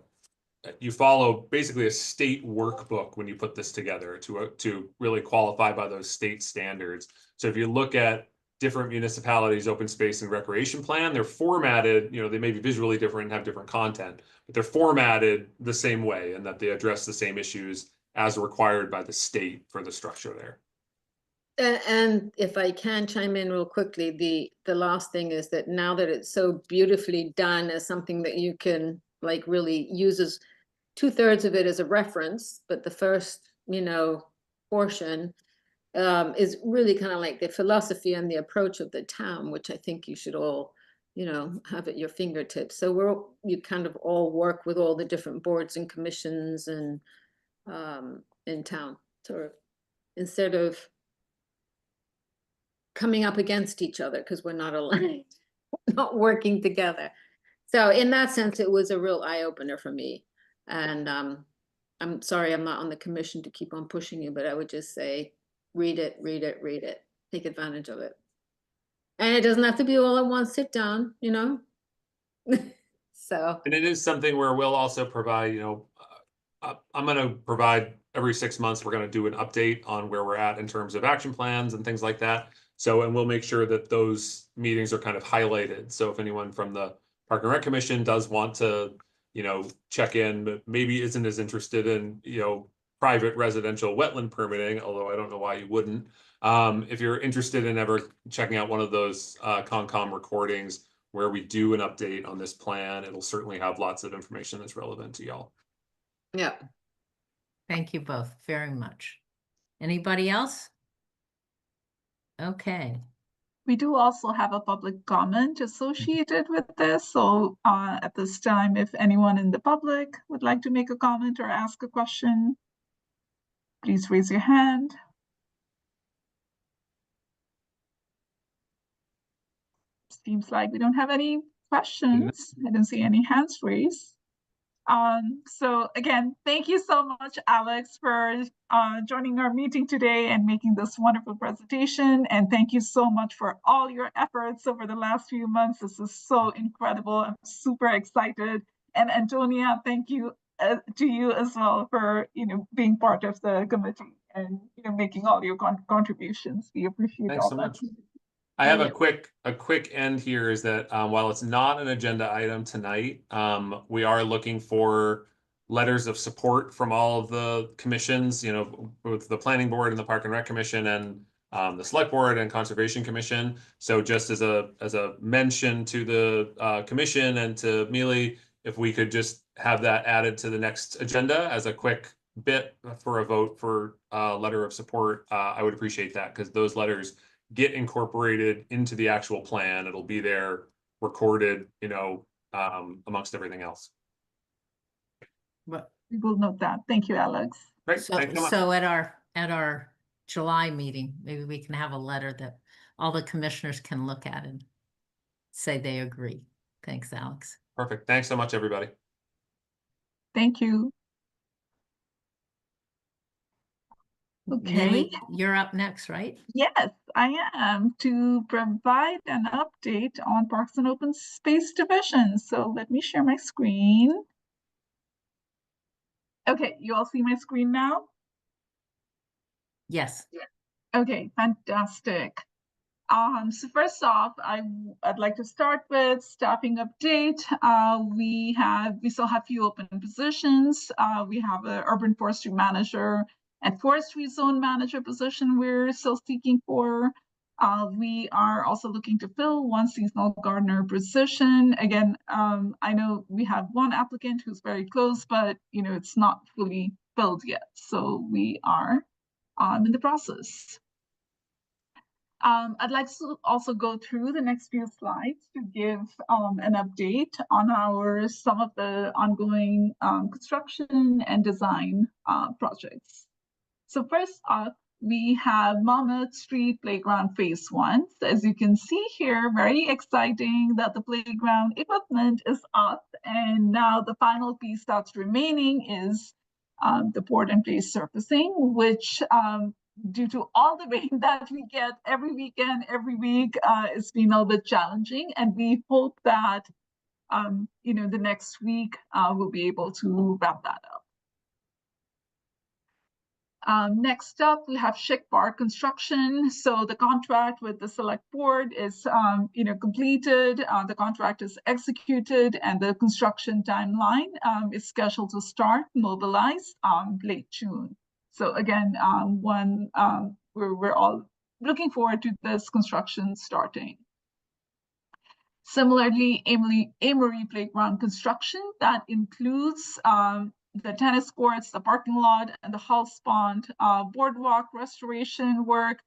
you follow basically a state workbook when you put this together to really qualify by those state standards. So if you look at different municipalities' open space and recreation plan, they're formatted, you know, they may be visually different and have different content, but they're formatted the same way, and that they address the same issues as required by the state for the structure there. And if I can chime in real quickly, the last thing is that now that it's so beautifully done as something that you can like really use as 2/3 of it as a reference, but the first, you know, portion is really kind of like the philosophy and the approach of the town, which I think you should all, you know, have at your fingertips. So you kind of all work with all the different boards and commissions and in town, sort of, instead of coming up against each other because we're not aligned, not working together. So in that sense, it was a real eye-opener for me. And I'm sorry I'm not on the commission to keep on pushing you, but I would just say, read it, read it, read it. Take advantage of it. And it doesn't have to be all at one sit down, you know? So. And it is something where we'll also provide, you know, I'm going to provide every 6 months, we're going to do an update on where we're at in terms of action plans and things like that. So, and we'll make sure that those meetings are kind of highlighted. So if anyone from the Park and Rec Commission does want to, you know, check in, but maybe isn't as interested in, you know, private residential wetland permitting, although I don't know why you wouldn't. If you're interested in ever checking out one of those Concom recordings where we do an update on this plan, it'll certainly have lots of information that's relevant to y'all. Yeah. Thank you both very much. Anybody else? Okay. We do also have a public comment associated with this. So at this time, if anyone in the public would like to make a comment or ask a question, please raise your hand. Seems like we don't have any questions. I don't see any hands raised. So again, thank you so much, Alex, for joining our meeting today and making this wonderful presentation. And thank you so much for all your efforts over the last few months. This is so incredible. I'm super excited. And Antonia, thank you to you as well for, you know, being part of the committee and, you know, making all your contributions. We appreciate Thanks all so that. much. I have a quick end here is that while it's not an agenda item tonight, we are looking for letters of support from all of the commissions, you know, with the Planning Board and the Park and Rec Commission and the Select Board and Conservation Commission. So just as a mention to the commission and to Mealy, if we could just have that added to the next agenda as a quick bit for a vote for a letter of support, I would appreciate that, because those letters get incorporated into the actual plan. It'll be there recorded, you know, amongst everything else. But We will note that. Thank you, Alex. Great. so, Thanks so much. so at our July meeting, maybe we can have a letter that all the commissioners can look at and say they agree. Thanks, Alex. Perfect. Thanks so much, everybody. Thank you. Okay. Millie, you're up next, right? Yes, I am, to provide an update on Parks and Open Space Division. So let me share my screen. Okay, you all see my screen now? Yes. Okay, fantastic. So first off, I'd like to start with staffing update. We still have few open positions. We have an urban forestry manager and forestry zone manager position we're still seeking for. We are also looking to fill one seasonal gardener position. Again, I know we have one applicant who's very close, but it's not fully filled yet. So we are in the process. I'd like to also go through the next few slides to give an update on some of the ongoing construction and design projects. So first up, we have Monmouth Street Playground Phase 1. So as you can see here, very exciting that the playground equipment is up, and now the final piece that's remaining is the poured in place surfacing, which due to all the rain that we get every weekend, every week, it's been a little bit challenging, and we hope that the next week we'll be able to wrap that up. Next up, we have Schick Park construction. So the contract with the select board is completed. The contract is executed, and the construction timeline is scheduled to start mobilize late June. So again, we're all looking forward to this construction starting. Similarly, Amory Playground construction, that includes the tennis courts, the parking lot, and the Hulse Pond boardwalk restoration work.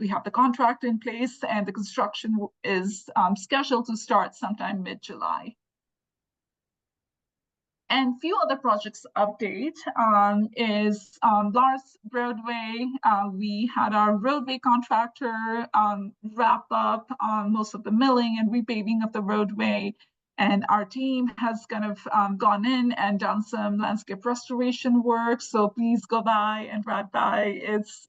We have the contract in place, and the construction is scheduled to start sometime mid-July. And few other projects update is Lars Broadway. We had our roadway contractor wrap up most of the milling and repaving of the roadway. And our team has kind of gone in and done some landscape restoration work. So please go by and ride by. It's,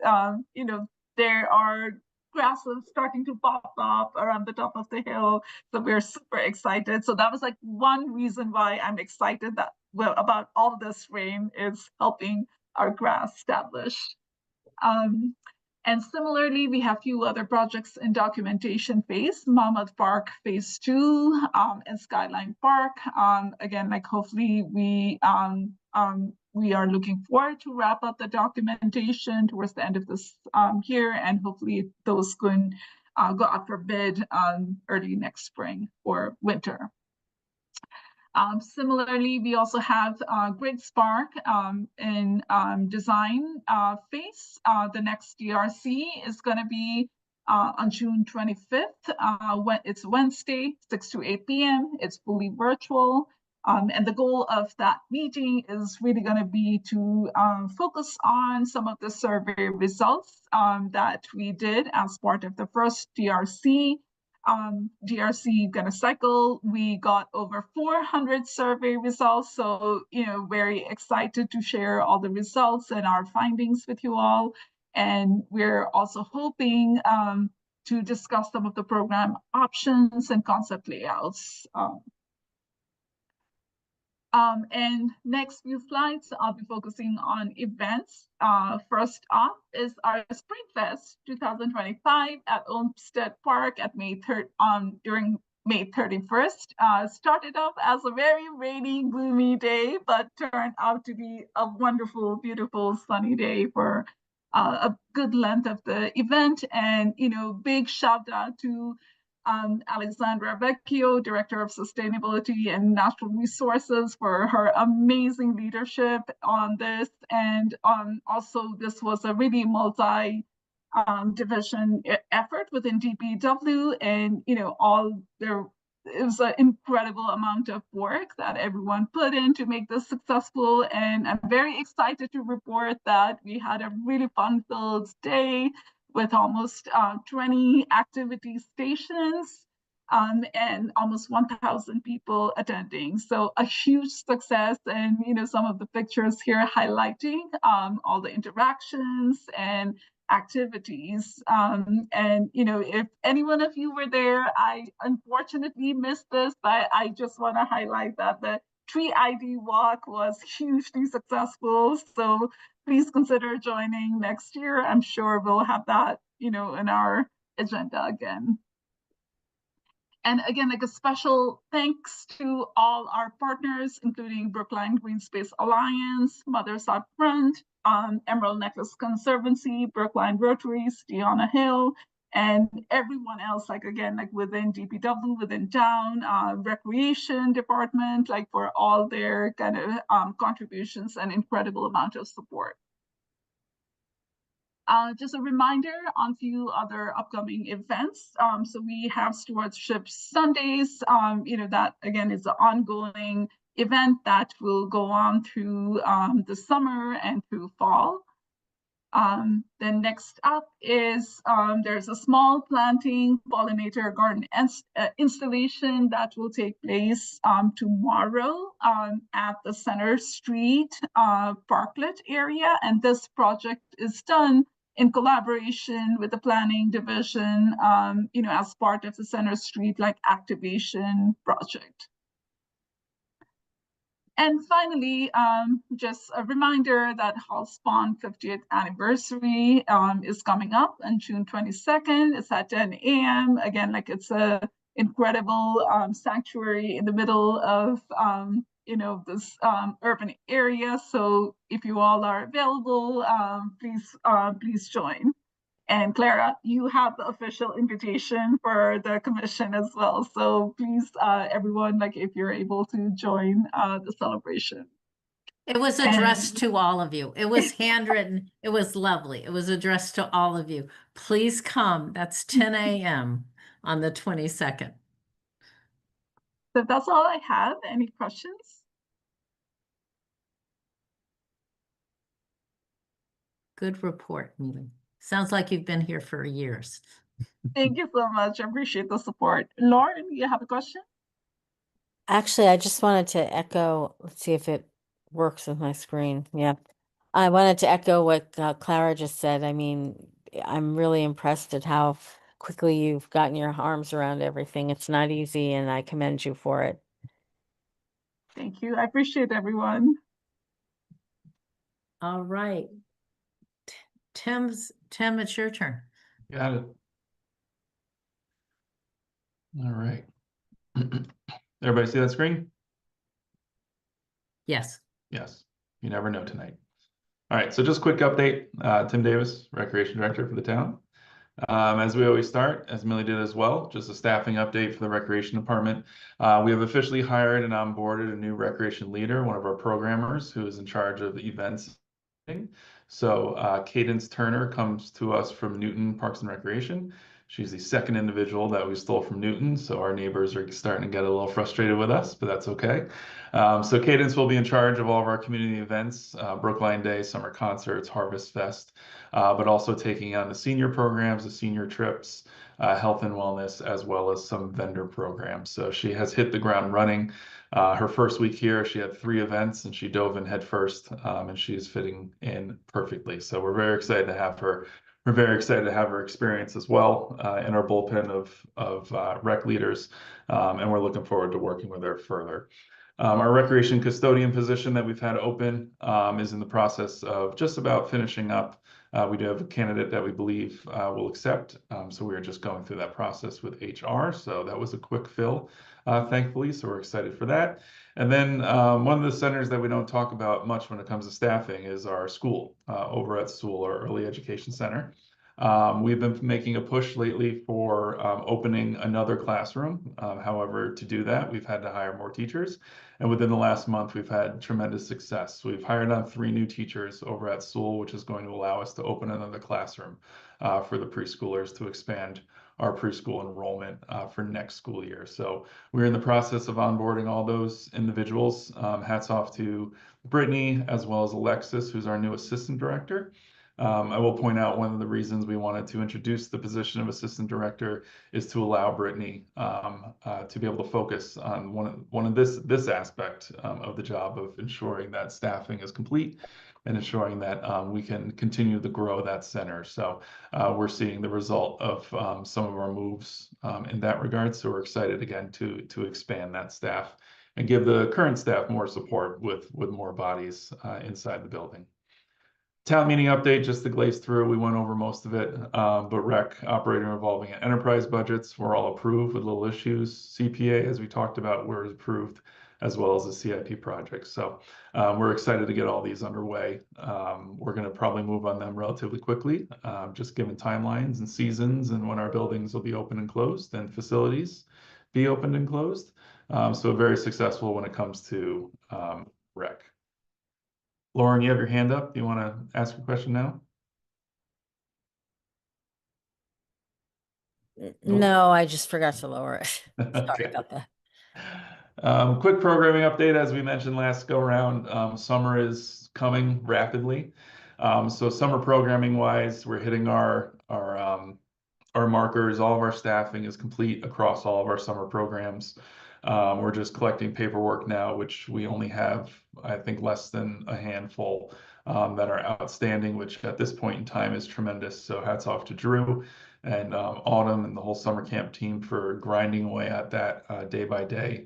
there are grasses starting to pop up around the top of the hill. So we're super excited. So that was like one reason why I'm excited about all this rain is helping our grass establish. And similarly, we have a few other projects in documentation phase, Monmouth Park Phase 2 and Skyline Park. Again, hopefully we are looking forward to wrap up the documentation towards the end of this year, and hopefully those can go out for bid early next spring or winter. Similarly, we also have Great Spark in design phase. The next DRC is going to be on June 25th. It's Wednesday, 6 to 8 p.m. It's fully virtual. And the goal of that meeting is really going to be to focus on some of the survey results that we did as part of the first DRC. DRC kind of cycle. We got over 400 survey results. So, very excited to share all the results and our findings with you all. And we're also hoping to discuss some of the program options and concept layouts. And next few slides, I'll be focusing on events. First off is our Springfest 2025 at Olmsted Park at during May 31st. Started off as a very rainy, gloomy day, but turned out to be a wonderful, beautiful, sunny day for a good length of the event. And, big shout out to Alexandra Vecchio, Director of Sustainability and Natural Resources, for her amazing leadership on this. And also, this was a really multi-division effort within DPW, and it was an incredible amount of work that everyone put in to make this successful. And I'm very excited to report that we had a really fun-filled day with almost 20 activity stations and almost 1,000 people attending. So a huge success, and some of the pictures here highlighting all the interactions and activities. And if any one of you were there, I unfortunately missed this, but I just want to highlight that the Tree ID walk was hugely successful. So please consider joining next year. I'm sure we'll have that, in our agenda again. And again, like a special thanks to all our partners, including Brookline Green Space Alliance, Mothers Out Front, Emerald Necklace Conservancy, Brookline Rotaries, Deanna Hill, and everyone else, like again, like within DPW, within town, recreation department, like for all their kind of contributions and incredible amount of support. Just a reminder on a few other upcoming events. So we have Stewardship Sundays, that again is an ongoing event that will go on through the summer and through fall. Then next up is there's a small planting pollinator garden installation that will take place tomorrow at the Center Street Parklet area. And this project is done in collaboration with the planning division, as part of the Center Street activation project. And finally, just a reminder that Hall's Pond 50th anniversary is coming up on June 22nd. It's at 10 a.m. Again, it's a incredible sanctuary in the middle of this urban area. So if you all are available, please join. And Clara, you have the official invitation for the commission as well. So please, everyone, if you're able to join the celebration. It was addressed to all of you. It was handwritten. It was lovely. It was addressed to all of you. Please come. That's 10 a.m. on the 22nd. So that's all I have. Any questions? Good report, Mealy. Sounds like you've been here for years. Thank you so much. I appreciate the support. Lauren, you have a question? Actually, I just wanted to echo, let's see if it works with my screen. Yeah. I wanted to echo what Clara just said. I mean, I'm really impressed at how quickly you've gotten your arms around everything. It's not easy, and I commend you for it. Thank you. I appreciate everyone. All right. Tim, it's your turn. Got it. All right. Everybody see that screen? Yes. Yes. You never know tonight. All right. So just quick update. Tim Davis, Recreation Director for the town. As we always start, as Millie did as well, just a staffing update for the Recreation Department. We have officially hired and onboarded a new recreation leader, one of our programmers who is in charge of events. So Cadence Turner comes to us from Newton Parks and Recreation. She's the second individual that we stole from Newton, so our neighbors are starting to get a little frustrated with us, but that's okay. So Cadence will be in charge of all of our community events, Brookline Day, summer concerts, Harvest Fest, but also taking on the senior programs, the senior trips, health and wellness, as well as some vendor programs. So she has hit the ground running. Her first week here, she had 3 events and she dove in head first, and she is fitting in perfectly. So we're very excited to have her. We're very excited to have her experience as well in our bullpen of rec leaders, and we're looking forward to working with her further. Our recreation custodian position that we've had open is in the process of just about finishing up. We do have a candidate that we believe will accept, so we are just going through that process with HR. So that was a quick fill, thankfully, so we're excited for that. And then one of the centers that we don't talk about much when it comes to staffing is our school, over at Sewell, our early education center. We've been making a push lately for opening another classroom. However, to do that, we've had to hire more teachers. And within the last month, we've had tremendous success. We've hired on 3 new teachers over at Sewell, which is going to allow us to open another classroom for the preschoolers to expand our preschool enrollment for next school year. So we're in the process of onboarding all those individuals. Hats off to Brittany as well as Alexis, who's our new assistant director. I will point out one of the reasons we wanted to introduce the position of assistant director is to allow Brittany to be able to focus on one of this aspect of the job of ensuring that staffing is complete and ensuring that we can continue to grow that center. So we're seeing the result of some of our moves in that regard. So we're excited again to expand that staff and give the current staff more support with more bodies inside the building. Town meeting update, just to glaze through, we went over most of it, but rec, operating revolving and enterprise budgets were all approved with little issues. CPA, as we talked about, were approved, as well as the CIP project. So we're excited to get all these underway. We're going to probably move on them relatively quickly, just given timelines and seasons and when our buildings will be open and closed and facilities be opened and closed. So very successful when it comes to rec. Lauren, you have your hand up. Do you want to ask a question now? No, I just forgot to lower it. Sorry Okay. about that. Quick programming update, as we mentioned last go around, summer is coming rapidly. So summer programming wise, we're hitting our markers. All of our staffing is complete across all of our summer programs. We're just collecting paperwork now, which we only have, I think, less than a handful that are outstanding, which at this point in time is tremendous. So hats off to Drew and Autumn and the whole summer camp team for grinding away at that day by day.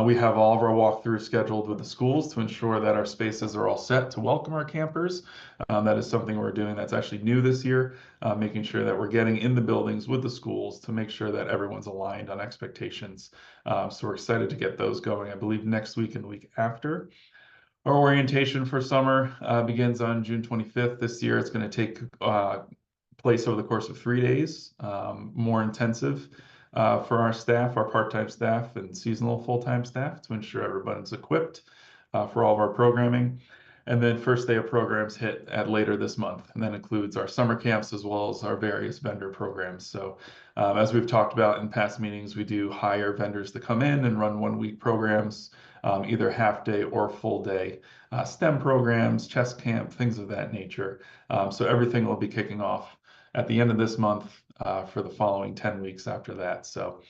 We have all of our walkthroughs scheduled with the schools to ensure that our spaces are all set to welcome our campers. That is something we're doing that's actually new this year, making sure that we're getting in the buildings with the schools to make sure that everyone's aligned on expectations. So we're excited to get those going, I believe, next week and the week after. Our orientation for summer begins on June 25th. This year, it's going to take place over the course of 3 days, more intensive for our staff, our part-time staff and seasonal full-time staff, to ensure everyone's equipped for all of our programming. And then first day of programs hit at later this month, and that includes our summer camps as well as our various vendor programs. So as we've talked about in past meetings, we do hire vendors to come in and run 1 week programs, either half day or full day, STEM programs, chess camp, things of that nature. So everything will be kicking off at the end of this month for the following 10 weeks after that. So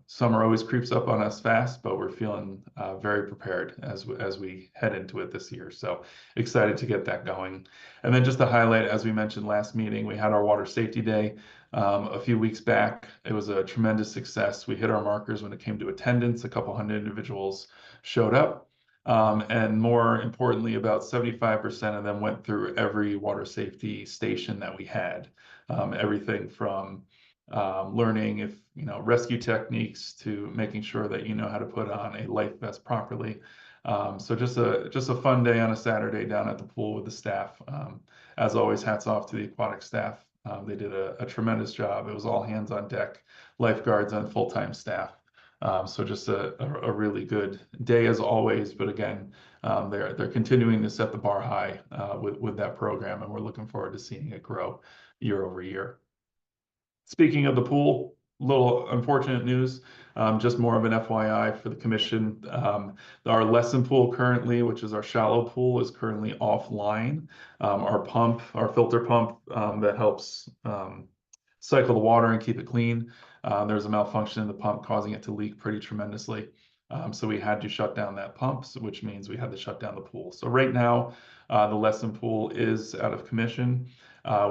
summer always creeps up on us fast, but we're feeling very prepared as we head into it this year. So excited to get that going. And then just to highlight, as we mentioned last meeting, we had our Water Safety Day a few weeks back. It was a tremendous success. We hit our markers when it came to attendance. A couple hundred individuals showed up. And more importantly, about 75% of them went through every water safety station that we had. Everything from learning rescue techniques to making sure that you know how to put on a life vest properly. So just a fun day on a Saturday down at the pool with the staff. As always, hats off to the aquatic staff. They did a tremendous job. It was all hands on deck, lifeguards and full-time staff. So just a really good day as always. But again, they're continuing to set the bar high with that program, and we're looking forward to seeing it grow year over year. Speaking of the pool, little unfortunate news, just more of an FYI for the commission. Our lesson pool currently, which is our shallow pool, is currently offline. Our filter pump that helps cycle the water and keep it clean, there's a malfunction in the pump causing it to leak pretty tremendously. So we had to shut down that pump, which means we had to shut down the pool. So right now, the lesson pool is out of commission.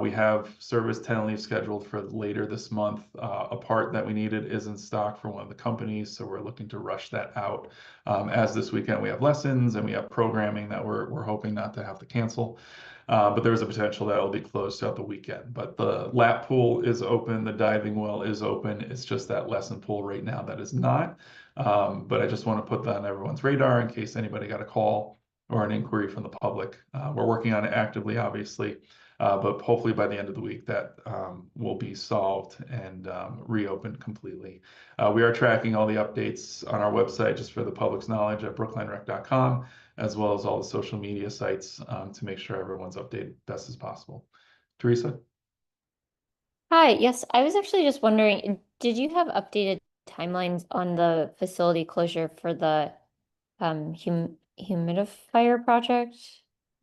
We have service tenant leave scheduled for later this month. A part that we needed is in stock for one of the companies, so we're looking to rush that out. As this weekend we have lessons and we have programming that we're hoping not to have to cancel. But there's a potential that will be closed throughout the weekend. But the lap pool is open, the diving well is open. It's just that lesson pool right now that is not. But I just want to put that on everyone's radar in case anybody got a call or an inquiry from the public. We're working on it actively, obviously, but hopefully by the end of the week that will be solved and reopened completely. We are tracking all the updates on our website just for the public's knowledge at brooklinerec.com, as well as all the social media sites to make sure everyone's updated best as possible. Teresa? Hi, yes, I was actually just wondering, did you have updated timelines on the facility closure for the humidifier project?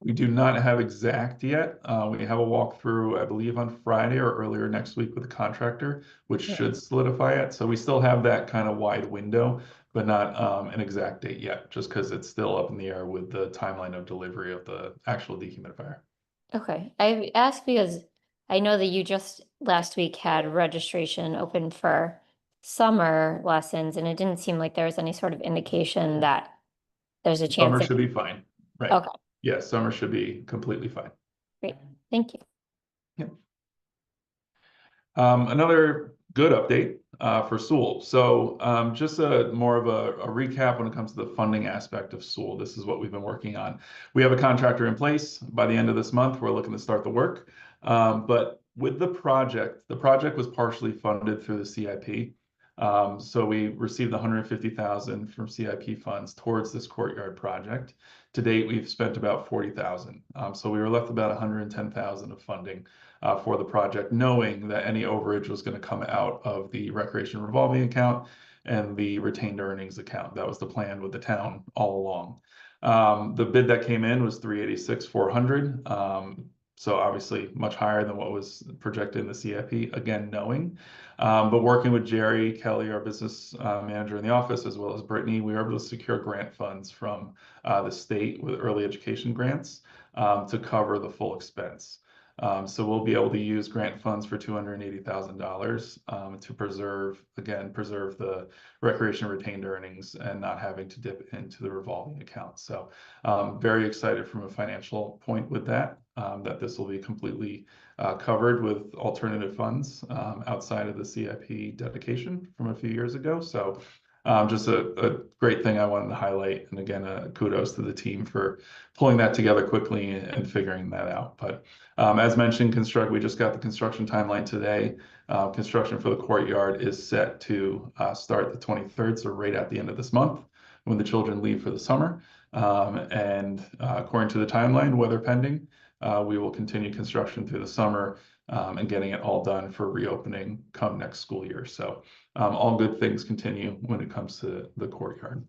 We do not have exact yet. We have a walkthrough, I believe, on Friday or earlier next week with the contractor, which should solidify it. So we still have that kind of wide window, but not an exact date yet, just because it's still up in the air with the timeline of delivery of the actual dehumidifier. Okay, I asked because I know that you just last week had registration open for summer lessons, and it didn't seem like there was any sort of indication that there's a chance Summer that- should be fine, right? Okay. Yeah, summer should be completely fine. Great, thank you. Another good update for Sewell. So just more of a recap when it comes to the funding aspect of Sewell. This is what we've been working on. We have a contractor in place. By the end of this month, we're looking to start the work. But with the project was partially funded through the CIP. So we received $150,000 from CIP funds towards this courtyard project. To date, we've spent about $40,000. So we were left about $110,000 of funding for the project, knowing that any overage was going to come out of the recreation revolving account and the retained earnings account. That was the plan with the town all along. The bid that came in was $386,400. So obviously much higher than what was projected in the CIP, again, knowing. But working with Jerry Kelly, our business manager in the office, as well as Brittany, we were able to secure grant funds from the state with early education grants to cover the full expense. So we'll be able to use grant funds for $280,000 to preserve the recreation retained earnings and not having to dip into the revolving account. So very excited from a financial point with that this will be completely covered with alternative funds outside of the CIP dedication from a few years ago. So just a great thing I wanted to highlight. And again, kudos to the team for pulling that together quickly and figuring that out. But as mentioned, we just got the construction timeline today. Construction for the courtyard is set to start the 23rd, so right at the end of this month when the children leave for the summer. And according to the timeline, weather pending, we will continue construction through the summer and getting it all done for reopening come next school year. So all good things continue when it comes to the courtyard.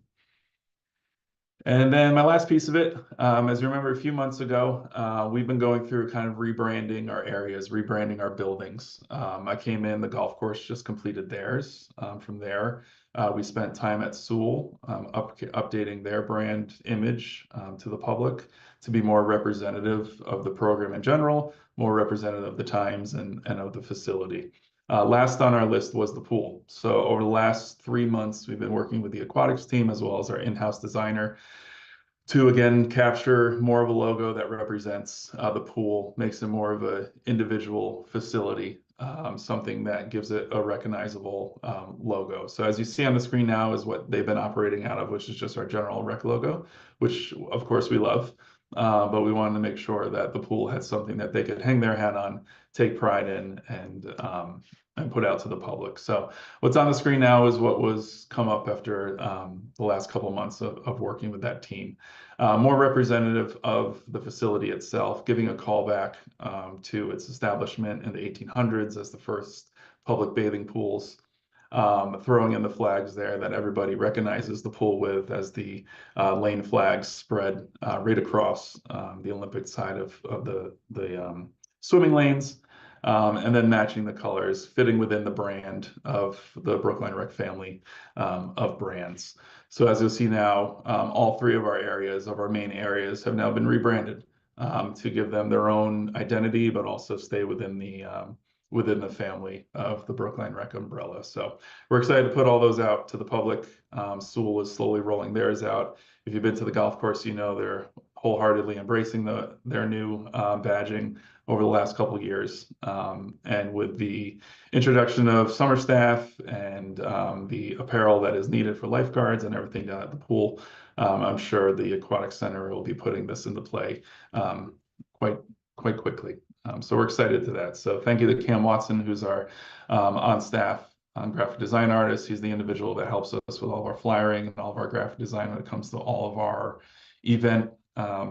And then my last piece of it, as you remember a few months ago, we've been going through kind of rebranding our areas, rebranding our buildings. I came in, the golf course just completed theirs. From there, we spent time at Sewell updating their brand image to the public to be more representative of the program in general, more representative of the times and of the facility. Last on our list was the pool. So over the last 3 months, we've been working with the aquatics team as well as our in-house designer to again capture more of a logo that represents the pool, makes it more of an individual facility, something that gives it a recognizable logo. So as you see on the screen now is what they've been operating out of, which is just our general rec logo, which of course we love. But we wanted to make sure that the pool had something that they could hang their hat on, take pride in, and put out to the public. So what's on the screen now is what was come up after the last couple of months of working with that team. More representative of the facility itself, giving a callback to its establishment in the 1800s as the first public bathing pools. Throwing in the flags there that everybody recognizes the pool with as the lane flags spread right across the Olympic side of the swimming lanes, and then matching the colors, fitting within the brand of the Brookline Rec family of brands. So as you'll see now, all 3 of our main areas have now been rebranded to give them their own identity, but also stay within the family of the Brookline Rec umbrella. So we're excited to put all those out to the public. Sewell is slowly rolling theirs out. If you've been to the golf course, you know they're wholeheartedly embracing their new badging over the last couple of years. And with the introduction of summer staff and the apparel that is needed for lifeguards and everything down at the pool, I'm sure the Aquatic Center will be putting this into play quite quickly. So we're excited to that. So thank you to Cam Watson, who's our on-staff graphic design artist. He's the individual that helps us with all of our flyering and all of our graphic design when it comes to all of our event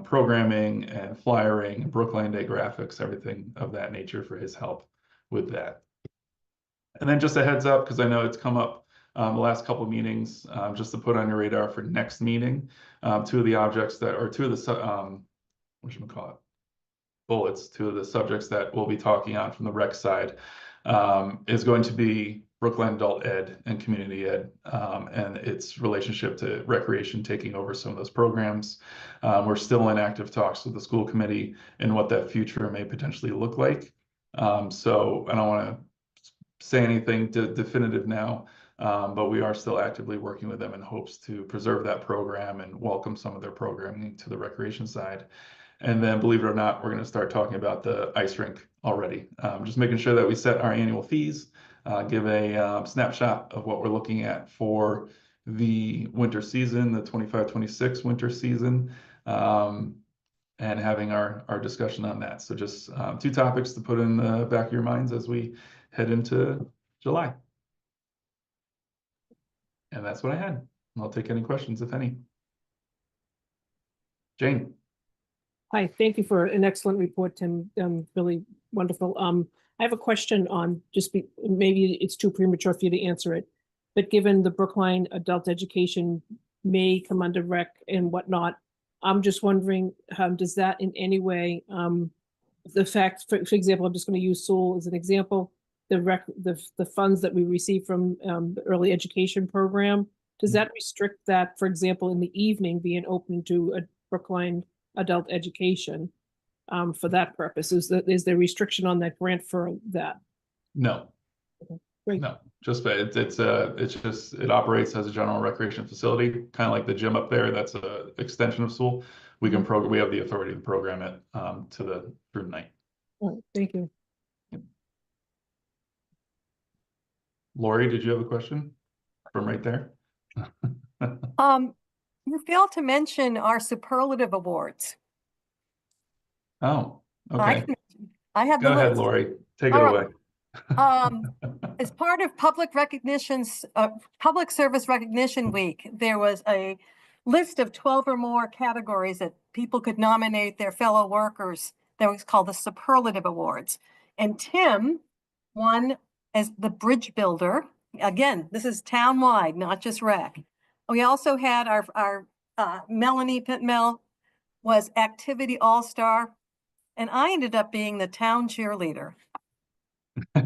programming and flyering, Brookline Day graphics, everything of that nature for his help with that. And then just a heads up, because I know it's come up the last couple of meetings, just to put on your radar for next meeting, 2 of the objects that, or 2 of the, bullets, 2 of the subjects that we'll be talking on from the rec side is going to be Brookline Adult Ed and Community Ed and its relationship to recreation taking over some of those programs. We're still in active talks with the school committee and what that future may potentially look like. So I don't want to say anything definitive now, But we are still actively working with them in hopes to preserve that program and welcome some of their programming to the recreation side. And then, believe it or not, we're going to start talking about the ice rink already. Just making sure that we set our annual fees, give a snapshot of what we're looking at for the winter season, the 25-26 winter season, and having our discussion on that. So just 2 topics to put in the back of your minds as we head into July. And that's what I had. I'll take any questions, if any. Jane. Hi, thank you for an excellent report, Tim. Really wonderful. I have a question on maybe it's too premature for you to answer it, but given the Brookline adult education may come under rec and whatnot, I'm just wondering, does that in any way, the fact, for example, I'm just going to use Sewell as an example, the funds that we receive from the early education program, does that restrict that, for example, in the evening being open to a Brookline adult education for that purpose? Is there restriction on that grant for that? No. Great. No, just it operates as a general recreation facility, kind of like the gym up there. That's a extension of Sewell. We can we have the authority to program it through night. All right, thank you. Lori, did you have a question from right there? You failed to mention our superlative awards. Oh, okay. I have the Go ahead, list. Lori. Take it All away. As part of public service recognition week, there was a list of 12 or more categories that people could nominate their fellow workers. That was called the superlative awards. And Tim won as the bridge builder. Again, this is townwide, not just rec. We also had our Melanie Pitmel was activity all-star, and I ended up being the town cheerleader.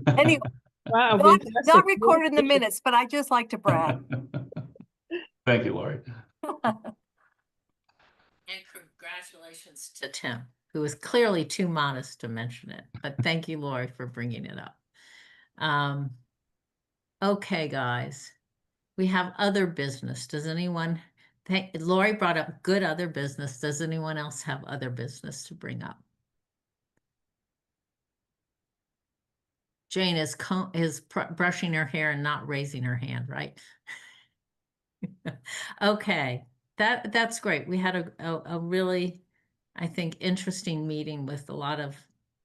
Anyway, Wow, not recorded in the minutes, but I just like to brag. Thank you, Lori. And congratulations to Tim, who was clearly too modest to mention it, but thank you, Lori, for bringing it up. Okay, guys, we have other business. Does anyone, Lori brought up good other business. Does anyone else have other business to bring up? Jane is brushing her hair and not raising her hand, right? Okay, that's great. We had a really, I think, interesting meeting with a lot of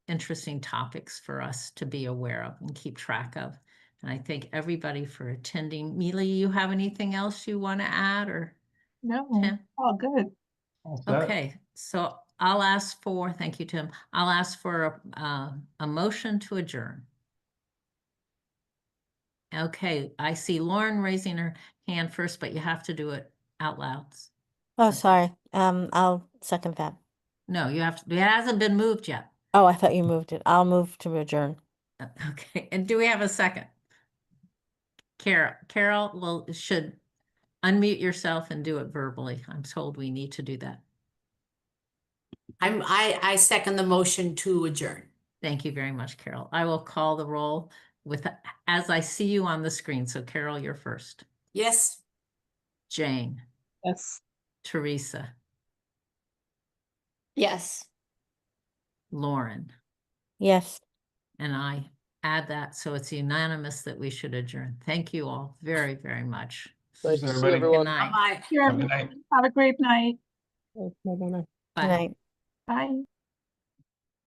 interesting topics for us to be aware of and keep track of. And I thank everybody for attending. Mealy, you have anything else you want to add, or? No, Tim? all good. Okay, so I'll ask for, thank you, Tim. I'll ask for a motion to adjourn. Okay, I see Lauren raising her hand first, but you have to do it out loud. Oh, sorry. I'll second that. No, you have to, it hasn't been moved yet. Oh, I thought you moved it. I'll move to adjourn. Okay, and do we have a second? Carol should unmute yourself and do it verbally. I'm told we need to do that. I second the motion to adjourn. Thank you very much, Carol. I will call the roll as I see you on the screen. So Carol, you're first. Yes. Jane. Yes. Teresa. Yes. Lauren. Yes. And I add that, so it's unanimous that we should adjourn. Thank you all very, very much. Thanks, everybody. Good night. Bye. Have a great night. Bye. Bye. Good night. Bye.